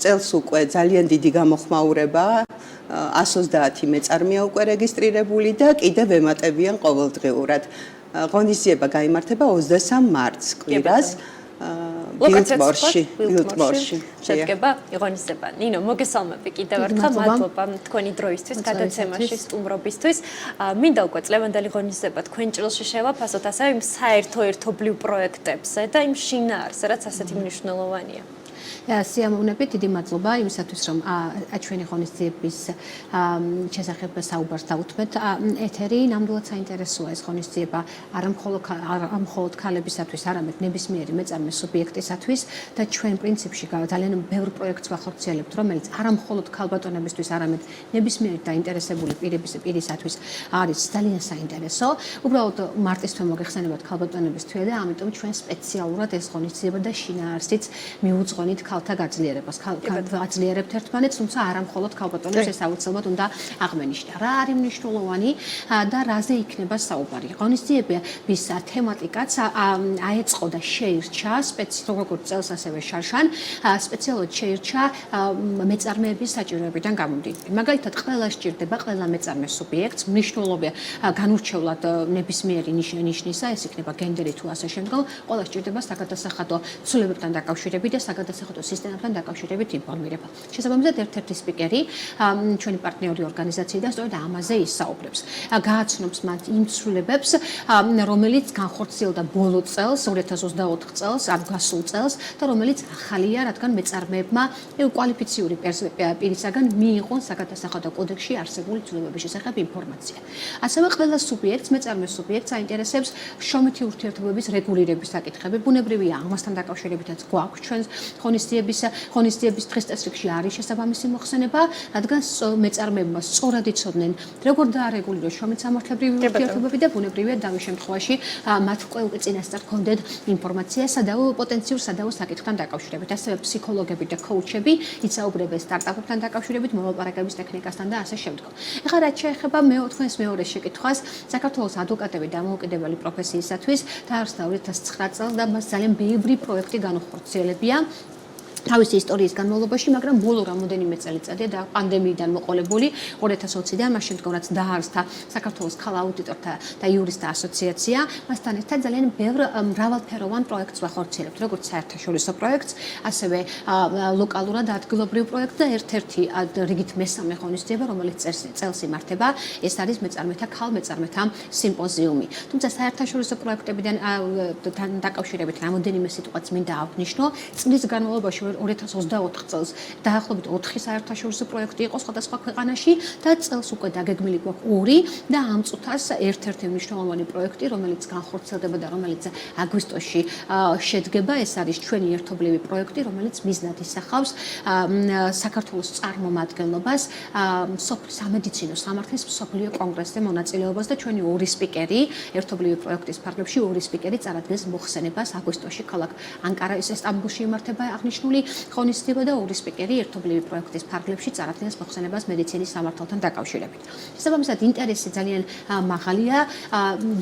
წელს უკვე ძალიან დიდი გამოხმაურებაა. 130 მეწარმეა უკვე რეგისტრირებული და კიდევ ემატებიან ყოველდღიურად. ღონისძიება გაიმართება 23 მარტს კვირას. ბილდმორში შედგება ღონისძიება. ნინო, მოგესალმები კიდევ ერთხელ, მადლობა თქვენი დროისთვის, გადაცემაში, სტუმრობისთვის. მინდა უკვე წლევანდელი ღონისძიება თქვენ ჭრილში შევაფასოთ, ასევე იმ საერთო ერთობლივ პროექტებზე და იმ შინაარსზე, რაც ასეთი მნიშვნელოვანია. სიამოვნებით, დიდი მადლობა იმისათვის, რომ ჩვენი ღონისძიების შესახებ საუბარს დავუთმეთ. ეთერი ნამდვილად საინტერესოა ეს ღონისძიება არა მხოლოდ ქალებისათვის, არამედ ნებისმიერი მეწარმე სუბიექტისათვის და ჩვენ პრინციპში ძალიან ბევრ პროექტს ვახორციელებთ, რომელიც არა მხოლოდ ქალბატონებისთვის, არამედ ნებისმიერი დაინტერესებული პირისათვის არის ძალიან საინტერესო. უბრალოდ მარტის თვე მოგეხსენებათ ქალბატონების თვე და ამიტომ ჩვენ სპეციალურად ეს ღონისძიება და შინაარსიც მიუძღვენით ქალთა გაძლიერებას. გაძლიერებთ ერთმანეთს, თუმცა არა მხოლოდ ქალბატონებს ეს აუცილებლად უნდა აღმენიშნა. რა არის მნიშვნელოვანი და რაზე იქნება საუბარი? ღონისძიების თემატიკაც აეწყო და შეირჩა სპეციალურად როგორც წელს ასევე შარშან, სპეციალურად შეირჩა მეწარმეების საჭიროებიდან გამომდინარე. მაგალითად, ყველა სჭირდება, ყველა მეწარმე სუბიექტს მნიშვნელოვანი განურჩევლად ნებისმიერი ნიშნისა, ეს იქნება გენდერი თუ ასე შემდგომ, ყველა სჭირდება საგადასახადო ცვლილებებთან დაკავშირებით და საგადასახადო სისტემებთან დაკავშირებით ინფორმირება. შესაბამისად, ერთ-ერთი სპიკერი, ჩვენი პარტნიორი ორგანიზაციიდან სწორედ ამაზე ისაუბრებს. გააცნობს მათ იმ ცვლილებებს, რომელიც განხორციელდა ბოლო წელს, 2024 წელს, ამ გასულ წელს და რომელიც ახალია, რადგან მეწარმეებმა კვალიფიციური პირისაგან მიიღონ საგადასახადო კოდექსში არსებული ცვლილებების შესახებ ინფორმაცია. ასევე ყველა სუბიექტს, მეწარმე სუბიექტს აინტერესებს შრომითი ურთიერთობების რეგულირების საკითხები. ბუნებრივია, ამასთან დაკავშირებითაც გვაქვს ჩვენ ღონისძიების დღის წესრიგში არის შესაბამისი მოხსენება, რადგან მეწარმეებმა სწორად იცოდნენ, როგორ დაარეგულიროს შრომით სამართლებრივი ურთიერთობები და ბუნებრივია დავით შემთხვევაში მათ ყველა წინასწარ ჰქონდეთ ინფორმაცია სადავო პოტენციურ სადავო საკითხთან დაკავშირებით. ასევე ფსიქოლოგები და კოუჩები ისაუბრებენ სტარტაპებთან დაკავშირებით, მოლაპარაკების ტექნიკასთან და ასე შემდგომ. ეხლა რაც შეეხება თქვენს მეორე შეკითხვას, საქართველოს ადვოკატები დამოუკიდებელი პროფესიისათვის დაარსდა 2009 წელს და მას ძალიან ბევრი პროექტი განუხორციელებია. თავისი ისტორიის განმავლობაში, მაგრამ ბოლო რამოდენიმე წელიწადია და პანდემიიდან მოყოლებული 2020-დან მას შემდგომ რაც დაარსდა საქართველოს ქალ აუდიტორთა და იურისტთა ასოციაცია, მასთან ერთად ძალიან ბევრ მრავალფეროვან პროექტს ვახორციელებთ, როგორც საერთაშორისო პროექტს, ასევე ლოკალურად ადგილობრივ პროექტს და ერთ-ერთი რიგით მესამე ღონისძიება, რომელიც წელს იმართება, ეს არის ქალ მეწარმეთა სიმპოზიუმი. თუმცა საერთაშორისო პროექტებიდან დაკავშირებით რამოდენიმე სიტყვაც მინდა აღნიშნო. წლის განმავლობაში 2024 წელს დაახლოებით 4 საერთაშორისო პროექტი იყო სხვადასხვა ქვეყანაში და წელს უკვე დაგეგმილი გვაქვს 2 და ამ წუთას ერთ-ერთი მნიშვნელოვანი პროექტი, რომელიც განხორციელდება და რომელიც აგვისტოში შედგება, ეს არის ჩვენი ერთობლივი პროექტი, რომელიც მიზნად ისახავს საქართველოს წარმომადგენლობას სამედიცინო სამართლის მსოფლიო კონგრესზე მონაწილეობას და ჩვენი ორი სპიკერი, ერთობლივი პროექტის ფარგლებში ორი სპიკერი წარადგენს მოხსენებას აგვისტოში ქალაქ ანკარაში, სტამბოლში იმართება აღნიშნული ღონისძიება და ორი სპიკერი ერთობლივი პროექტის ფარგლებში წარადგენს მოხსენებას მედიცინის სამართალთან დაკავშირებით. შესაბამისად, ინტერესი ძალიან მაღალია,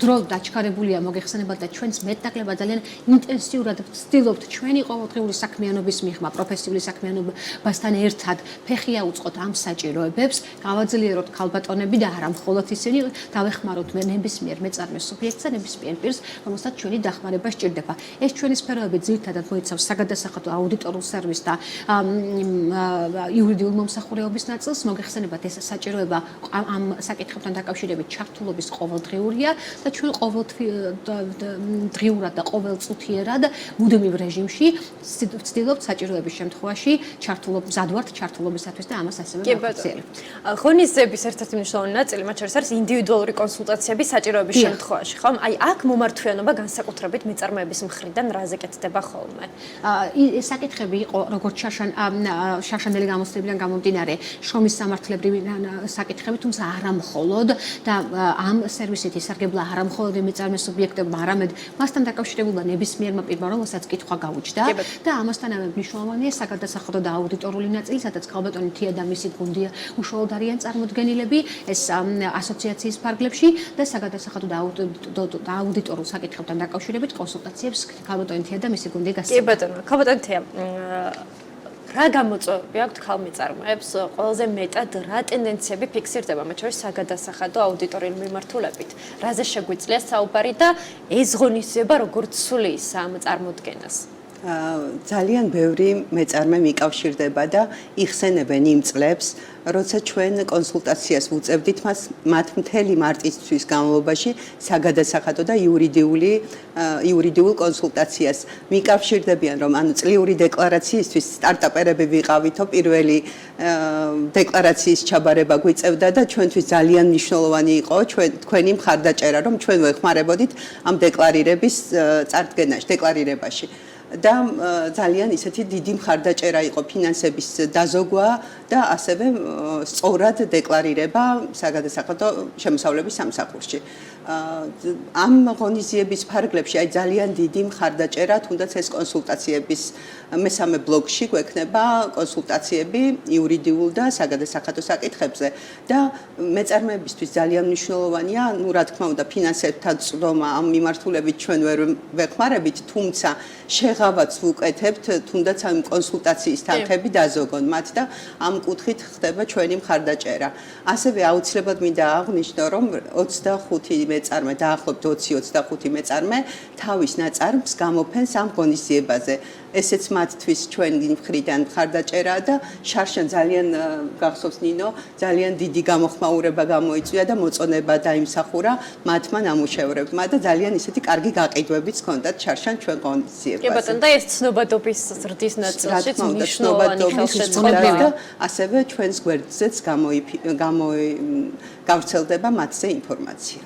დრო დაჩქარებულია მოგეხსენებათ და ჩვენს მეტნაკლებად ძალიან ინტენსიურად ვცდილობთ ჩვენი ყოველდღიური საქმიანობის მიღმა, პროფესიული საქმიანობასთან ერთად ფეხი აუწყოთ ამ საჭიროებებს, გავაძლიეროთ ქალბატონები და არა მხოლოდ ისინი, დავეხმაროთ ნებისმიერ მეწარმე სუბიექტს და ნებისმიერ პირს, რომელსაც ჩვენი დახმარება სჭირდება. ეს ჩვენი სფეროები ძირითადად მოიცავს საგადასახადო აუდიტორულ სერვისს და იურიდიულ მომსახურეობის ნაწილს. მოგეხსენებათ, ეს საჭიროება ამ საკითხებთან დაკავშირებით ჩართულობის ყოველდღიურია და ჩვენ ყოველდღიურად და ყოველწუთიერად მუდმივ რეჟიმში ვცდილობთ საჭიროების შემთხვევაში მზადვართ ჩართულობისათვის და ამას ასევე ვახორციელებთ. ღონისძიების ერთ-ერთი მნიშვნელოვანი ნაწილი მათ შორის არის ინდივიდუალური კონსულტაციები საჭიროების შემთხვევაში, ხო? აი, აქ მომართვიანობა განსაკუთრებით მეწარმეების მხრიდან რაზე კეთდება ხოლმე? ეს საკითხები იყო როგორც შარშანდელი გამოცდილებიდან გამომდინარე შრომის სამართლებრივი საკითხები, თუმცა არა მხოლოდ და ამ სერვისით ისარგებლა არა მხოლოდ მეწარმე სუბიექტებმა, არამედ მასთან დაკავშირებულმა ნებისმიერმა პირმა, რომელსაც კითხვა გაუჩნდა და ამასთანავე მნიშვნელოვანია საგადასახადო და აუდიტორული ნაწილი, სადაც ქალბატონი თია და მისი გუნდი უშუალოდ არიან წარმოდგენილები ეს ასოციაციის ფარგლებში და საგადასახადო და აუდიტორულ საკითხებთან დაკავშირებით კონსულტაციებს ქალბატონი თია და მისი გუნდი გასცემს. კი ბატონო, ქალბატონი თია, რა გამოწვევები აქვთ ქალმეწარმეებს, ყველაზე მეტად რა ტენდენციები ფიქსირდება მათ შორის საგადასახადო აუდიტორული მიმართულებით? რაზე შეგვიძლია საუბარი და ეს ღონისძიება როგორ ცვლის ამ წარმოდგენას? ძალიან ბევრი მეწარმე მიკავშირდება და იხსენებენ იმ წლებს, როცა ჩვენ კონსულტაციას ვუწევდით მათ მთელი მარტისთვის განმავლობაში საგადასახადო და იურიდიულ კონსულტაციას. მიკავშირდებიან, რომ ანუ წლიური დეკლარაციისთვის სტარტაპერები ვიყავითო, პირველი დეკლარაციის ჩაბარება გვიწევდა და ჩვენთვის ძალიან მნიშვნელოვანი იყო თქვენი მხარდაჭერა, რომ ჩვენ ვეხმარებოდით ამ დეკლარირების დეკლარირებაში. და ძალიან ისეთი დიდი მხარდაჭერა იყო ფინანსების დაზოგვა და ასევე სწორად დეკლარირება საგადასახადო შემოსავლების სამსახურში. ამ ღონისძიების ფარგლებში აი ძალიან დიდი მხარდაჭერა, თუნდაც ეს კონსულტაციების მესამე ბლოკში გვექნება კონსულტაციები იურიდიულ და საგადასახადო საკითხებზე და მეწარმეებისთვის ძალიან მნიშვნელოვანია, ну რა თქმა უნდა, ფინანსებთან წვდომა ამ მიმართულებით ჩვენ ვერ ვეხმარებით, თუმცა შეღავაც ვუკეთებთ, თუნდაც ამ კონსულტაციის თანხები დაზოგონ მათ და ამ კუთხით ხდება ჩვენი მხარდაჭერა. ასევე აუცილებლად მინდა აღვნიშნო, რომ 25 მეწარმე, დაახლოებით 20-25 მეწარმე თავის ნაწარმს გამოფენს ამ ღონისძიებაზე. ესეც მათთვის ჩვენი მხრიდან მხარდაჭერაა და შარშან ძალიან გახსოვს ნინო, ძალიან დიდი გამოხმაურება გამოიწვია და მოწონება დაიმსახურა მათმა ნამუშევრებმა და ძალიან ისეთი კარგი გაყიდვებიც ჰქონდათ შარშან ჩვენ ღონისძიებაზე. კი ბატონო, და ეს ცნობადობის ზრდის ნაწილშიც მნიშვნელოვანი ხელშეწყობაა და ასევე ჩვენს გვერდზეც გავრცელდება მათზე ინფორმაცია.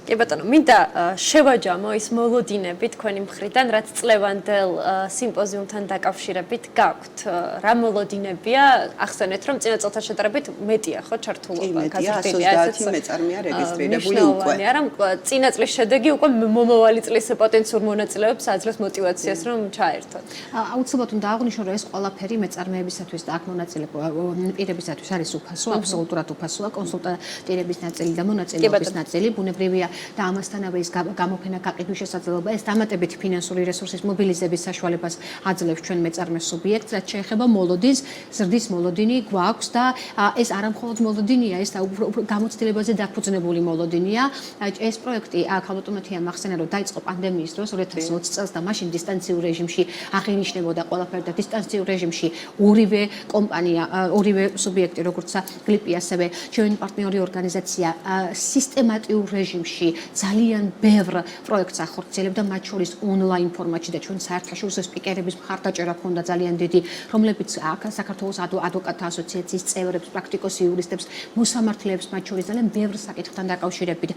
კი ბატონო, მინდა შევაჯამო ის მოლოდინები თქვენი მხრიდან, რაც წლევანდელ სიმპოზიუმთან დაკავშირებით გაქვთ. რა მოლოდინებია? ახსენეთ, რომ წინა წელთან შედარებით მეტია ხო ჩართულობა? მეტია, 30 მეწარმეა რეგისტრირებული უკვე. არა, წინა წლის შედეგი უკვე მომავალი წლის პოტენციურ მონაწილეებს აძლევს мотиваციას, რომ ჩაერთონ. აუცილებლად უნდა აღვნიშნო, რომ ეს ყველაფერი მეწარმეებისათვის და აქ მონაწილე პირებისათვის არის უფასო, აბსოლუტურად უფასოა, კონსულტანტების ნაწილი და მონაწილეობის ნაწილი, ბუნებრივია და ამასთანავე ის გამოფენა გაყიდვის შესაძლებლობა, ეს დამატებითი ფინანსური რესურსის მობილიზების საშუალებას აძლევს ჩვენ მეწარმე სუბიექტს, რაც შეეხება მოლოდინს, ზრდის მოლოდინი გვაქვს და ეს არა მხოლოდ მოლოდინია, ეს გამოცდილებაზე დაფუძნებული მოლოდინია. ეს პროექტი ქალბატონოთია მახსენა, რომ დაიწყო პანდემიის დროს 2020 წელს და მაშინ დისტანციურ რეჟიმში აღინიშნებოდა ყველაფერი და დისტანციურ რეჟიმში ორივე კომპანია, ორივე სუბიექტი, როგორც გლიპი, ასევე ჩვენი პარტნიორი ორგანიზაცია სისტემატიურ რეჟიმში ძალიან ბევრ პროექტს ახორციელებდა, მათ შორის ონლაინ ფორმატში და ჩვენ საერთაშორისო სპიკერების მხარდაჭერა ჰქონდა ძალიან დიდი, რომლებიც საქართველოს ადვოკატთა ასოციაციის წევრებს, პრაქტიკოს იურისტებს, მოსამართლეებს, მათ შორის ძალიან ბევრ საკითხთან დაკავშირებით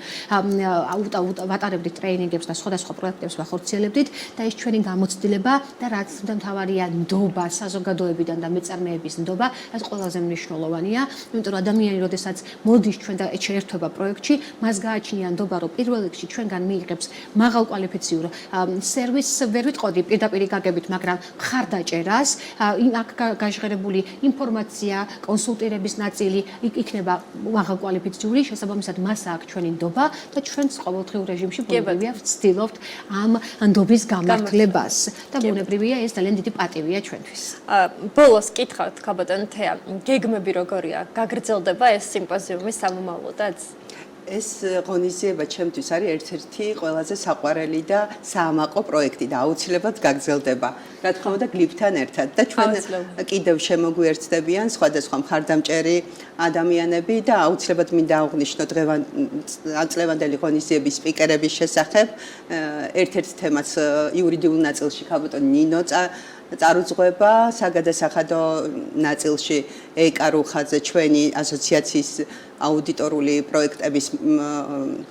ვატარებდით ტრეინინგებს და სხვადასხვა პროექტებს ვახორციელებდით და ეს ჩვენი გამოცდილება და რაც უნდა მთავარია ნდობა საზოგადოებიდან და მეწარმეების ნდობა, ეს ყველაზე მნიშვნელოვანია, იმიტომ რომ ადამიანი, როდესაც მოდის ჩვენ და შეერთება პროექტში, მას გააჩნია ნდობა რომ პირველ რიგში ჩვენგან მიიღებს მაღალკვალიფიციურ სერვისს ვერ ვიტყოდი პირდაპირ გაგებით, მაგრამ მხარდაჭერას, აქ გაჟღერებული ინფორმაცია, კონსულტირების ნაწილი იქნება მაღალკვალიფიციური, შესაბამისად მას აქვს ჩვენი ნდობა და ჩვენც ყოველდღიურ რეჟიმში ბუნებრივია ვცდილობთ ამ ნდობის გამართლებას და ბუნებრივია ეს ძალიან დიდი პატივია ჩვენთვის. ბოლოს კითხავთ ქაბატონ თეა, გეგმები როგორია? გაგრძელდება ეს სიმპოზიუმი სამომავლოდაც? ეს ღონისძიება ჩემთვის არის ერთ-ერთი ყველაზე საყვარელი და საამაყო პროექტი და აუცილებლად გაგრძელდება. რა თქმა უნდა, გლიფთან ერთად და ჩვენ კიდევ შემოგვიერთდებიან სხვადასხვა მხარდამჭერი ადამიანები და აუცილებლად მინდა აღვნიშნო წლევანდელი ღონისძიების სპიკერების შესახებ. ერთ-ერთ თემას იურიდიულ ნაწილში ქაბატონ ნინო წარუძღვება, საგადასახადო ნაწილში ეკა რუხაძე, ჩვენი ასოციაციის აუდიტორული პროექტების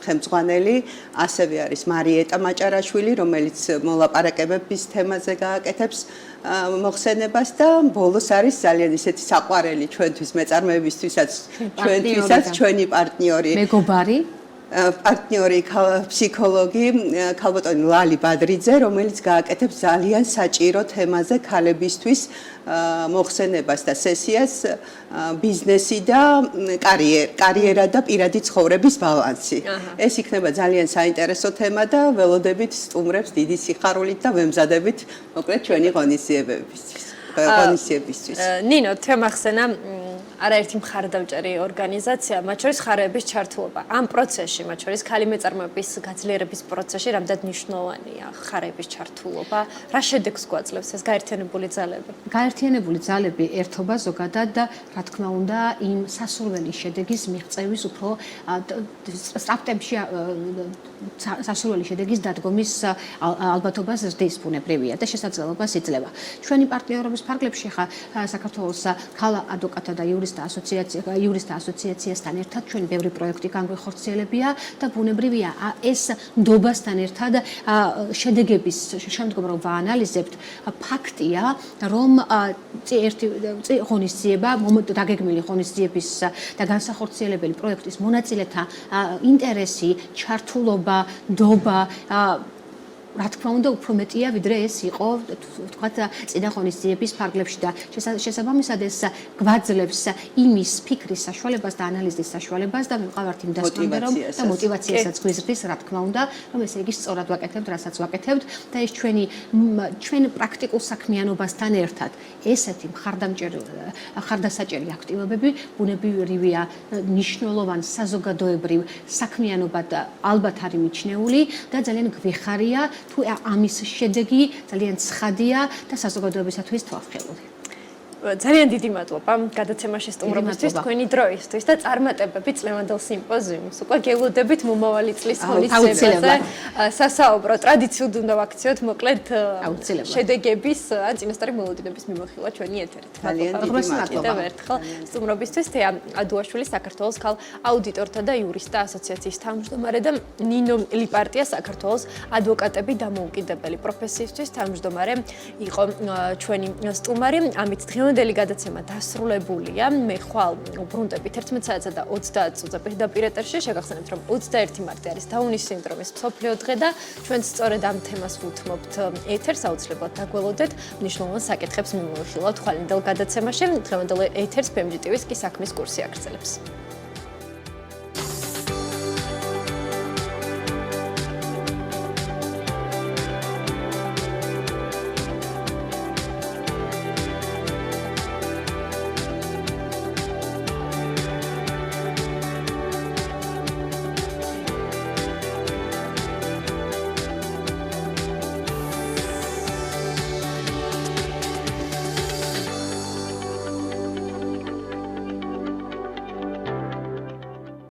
ხელმძღვანელი, ასევე არის მარიეტა მაჭარაშვილი, რომელიც მოლაპარაკებების თემაზე გააკეთებს მოხსენებას და ბოლოს არის ძალიან ისეთი საყვარელი ჩვენთვის მეწარმეებისთვისაც, ჩვენი პარტნიორი მეგობარი პარტნიორი ფსიქოლოგი ქალბატონი ლალი ბადრიძე, რომელიც გააკეთებს ძალიან საჭირო თემაზე ქალებისთვის მოხსენებას და სესიას ბიზნესი და კარიერა და პირადი ცხოვრების ბალანსი. ეს იქნება ძალიან საინტერესო თემა და ველოდებით სტუმრებს დიდი სიხარულით და ვემზადებით მოკლედ ჩვენი ღონისძიებისთვის. ნინო, თქვენ ახსენა არაერთი მხარდამჭერი ორგანიზაცია, მათ შორის ხარეების ჩართულობა. ამ პროცესში, მათ შორის ქალი მეწარმეების გაძლიერების პროცესში რამდენად მნიშვნელოვანია ხარეების ჩართულობა? რა შედეგს გვაძლევს ეს გაერთიანებული ძალები? გაერთიანებული ძალები ერთობა ზოგადად და რა თქმა უნდა, იმ სასურველი შედეგის მიღწევის უფრო სწრაფ ტემპში სასურველი შედეგის დადგომის ალბათობას ზრდის ბუნებრივია და შესაძლებლობას იძლევა. ჩვენი პარტნიორობის ფარგლებში ხა საქართველოს ქალა ადვოკატთა და იურისტთა ასოციაციასთან ერთად ჩვენი ბევრი პროექტი განგვეხორციელებია და ბუნებრივია ეს ნდობასთან ერთად შედეგების შემდგომ რომ ვაანალიზებთ, ფაქტია, რომ ერთი ღონისძიება, დაგეგმილი ღონისძიების და განსახორციელებელი პროექტის მონაწილეთა ინტერესი, ჩართულობა, ნდობა რა თქმა უნდა უფრო მეტია ვიდრე ეს იყო თქვათ წინა ღონისძიების ფარგლებში და შესაბამისად ეს გვაძლევს იმის ფიქრის საშუალებას და ანალიზის საშუალებას და მივყავართ იმ დასკვნამდე რომ და მოტივაციასაც გვიზრდის რა თქმა უნდა რომ ესე იგი სწორად ვაკეთებთ რასაც ვაკეთებთ და ეს ჩვენ პრაქტიკულ საქმიანობასთან ერთად ესეთი მხარდასაჭერი აქტივობები ბუნებრივია მნიშვნელოვან საზოგადოებრივ საქმიანობად ალბათ არის მიჩნეული და ძალიან გვეხარია თუ ამის შედეგი ძალიან ცხადია და საზოგადოებისათვის თვალხელური. ძალიან დიდი მადლობა გადაცემაში სტუმრობისთვის, თქვენი დროისთვის და წარმატებები წლევანდელ სიმპოზიუმს. უკვე გელოდებით მომავალი წლის ღონისძიებაზე სასაუბრო. ტრადიციულად უნდა ვაქციოთ მოკლედ შედეგების ან წინასწარი მოლოდინების მიმოხილვა ჩვენი ეთერით. მადლობა ერთხელ სტუმრობისთვის თეა ადუაშვილი საქართველოს ქალ აუდიტორთა და იურისტთა ასოციაციის თავმჯდომარე და ნინო ლიპარტია საქართველოს ადვოკატები დამოუკიდებელი პროფესიისთვის თავმჯდომარე იყო ჩვენი სტუმარი. ამით დღევანდელი გადაცემა დასრულებულია. მე ხვალ ვბრუნდებით 11 საათსა და 30 წუთზე პირდაპირ ეთერში. შეგახსენებთ, რომ 21 მარტი არის დაუნის სინდრომის მსოფლიო დღე და ჩვენც სწორედ ამ თემას ვუთმობთ ეთერს. აუცილებლად დაგველოდეთ, მნიშვნელოვან საკითხებს მიმოვიხილავთ ხვალინდელ გადაცემაში. დღევანდელ ეთერს PMG TV-ს კი საქმის კურსი აგრძელებს.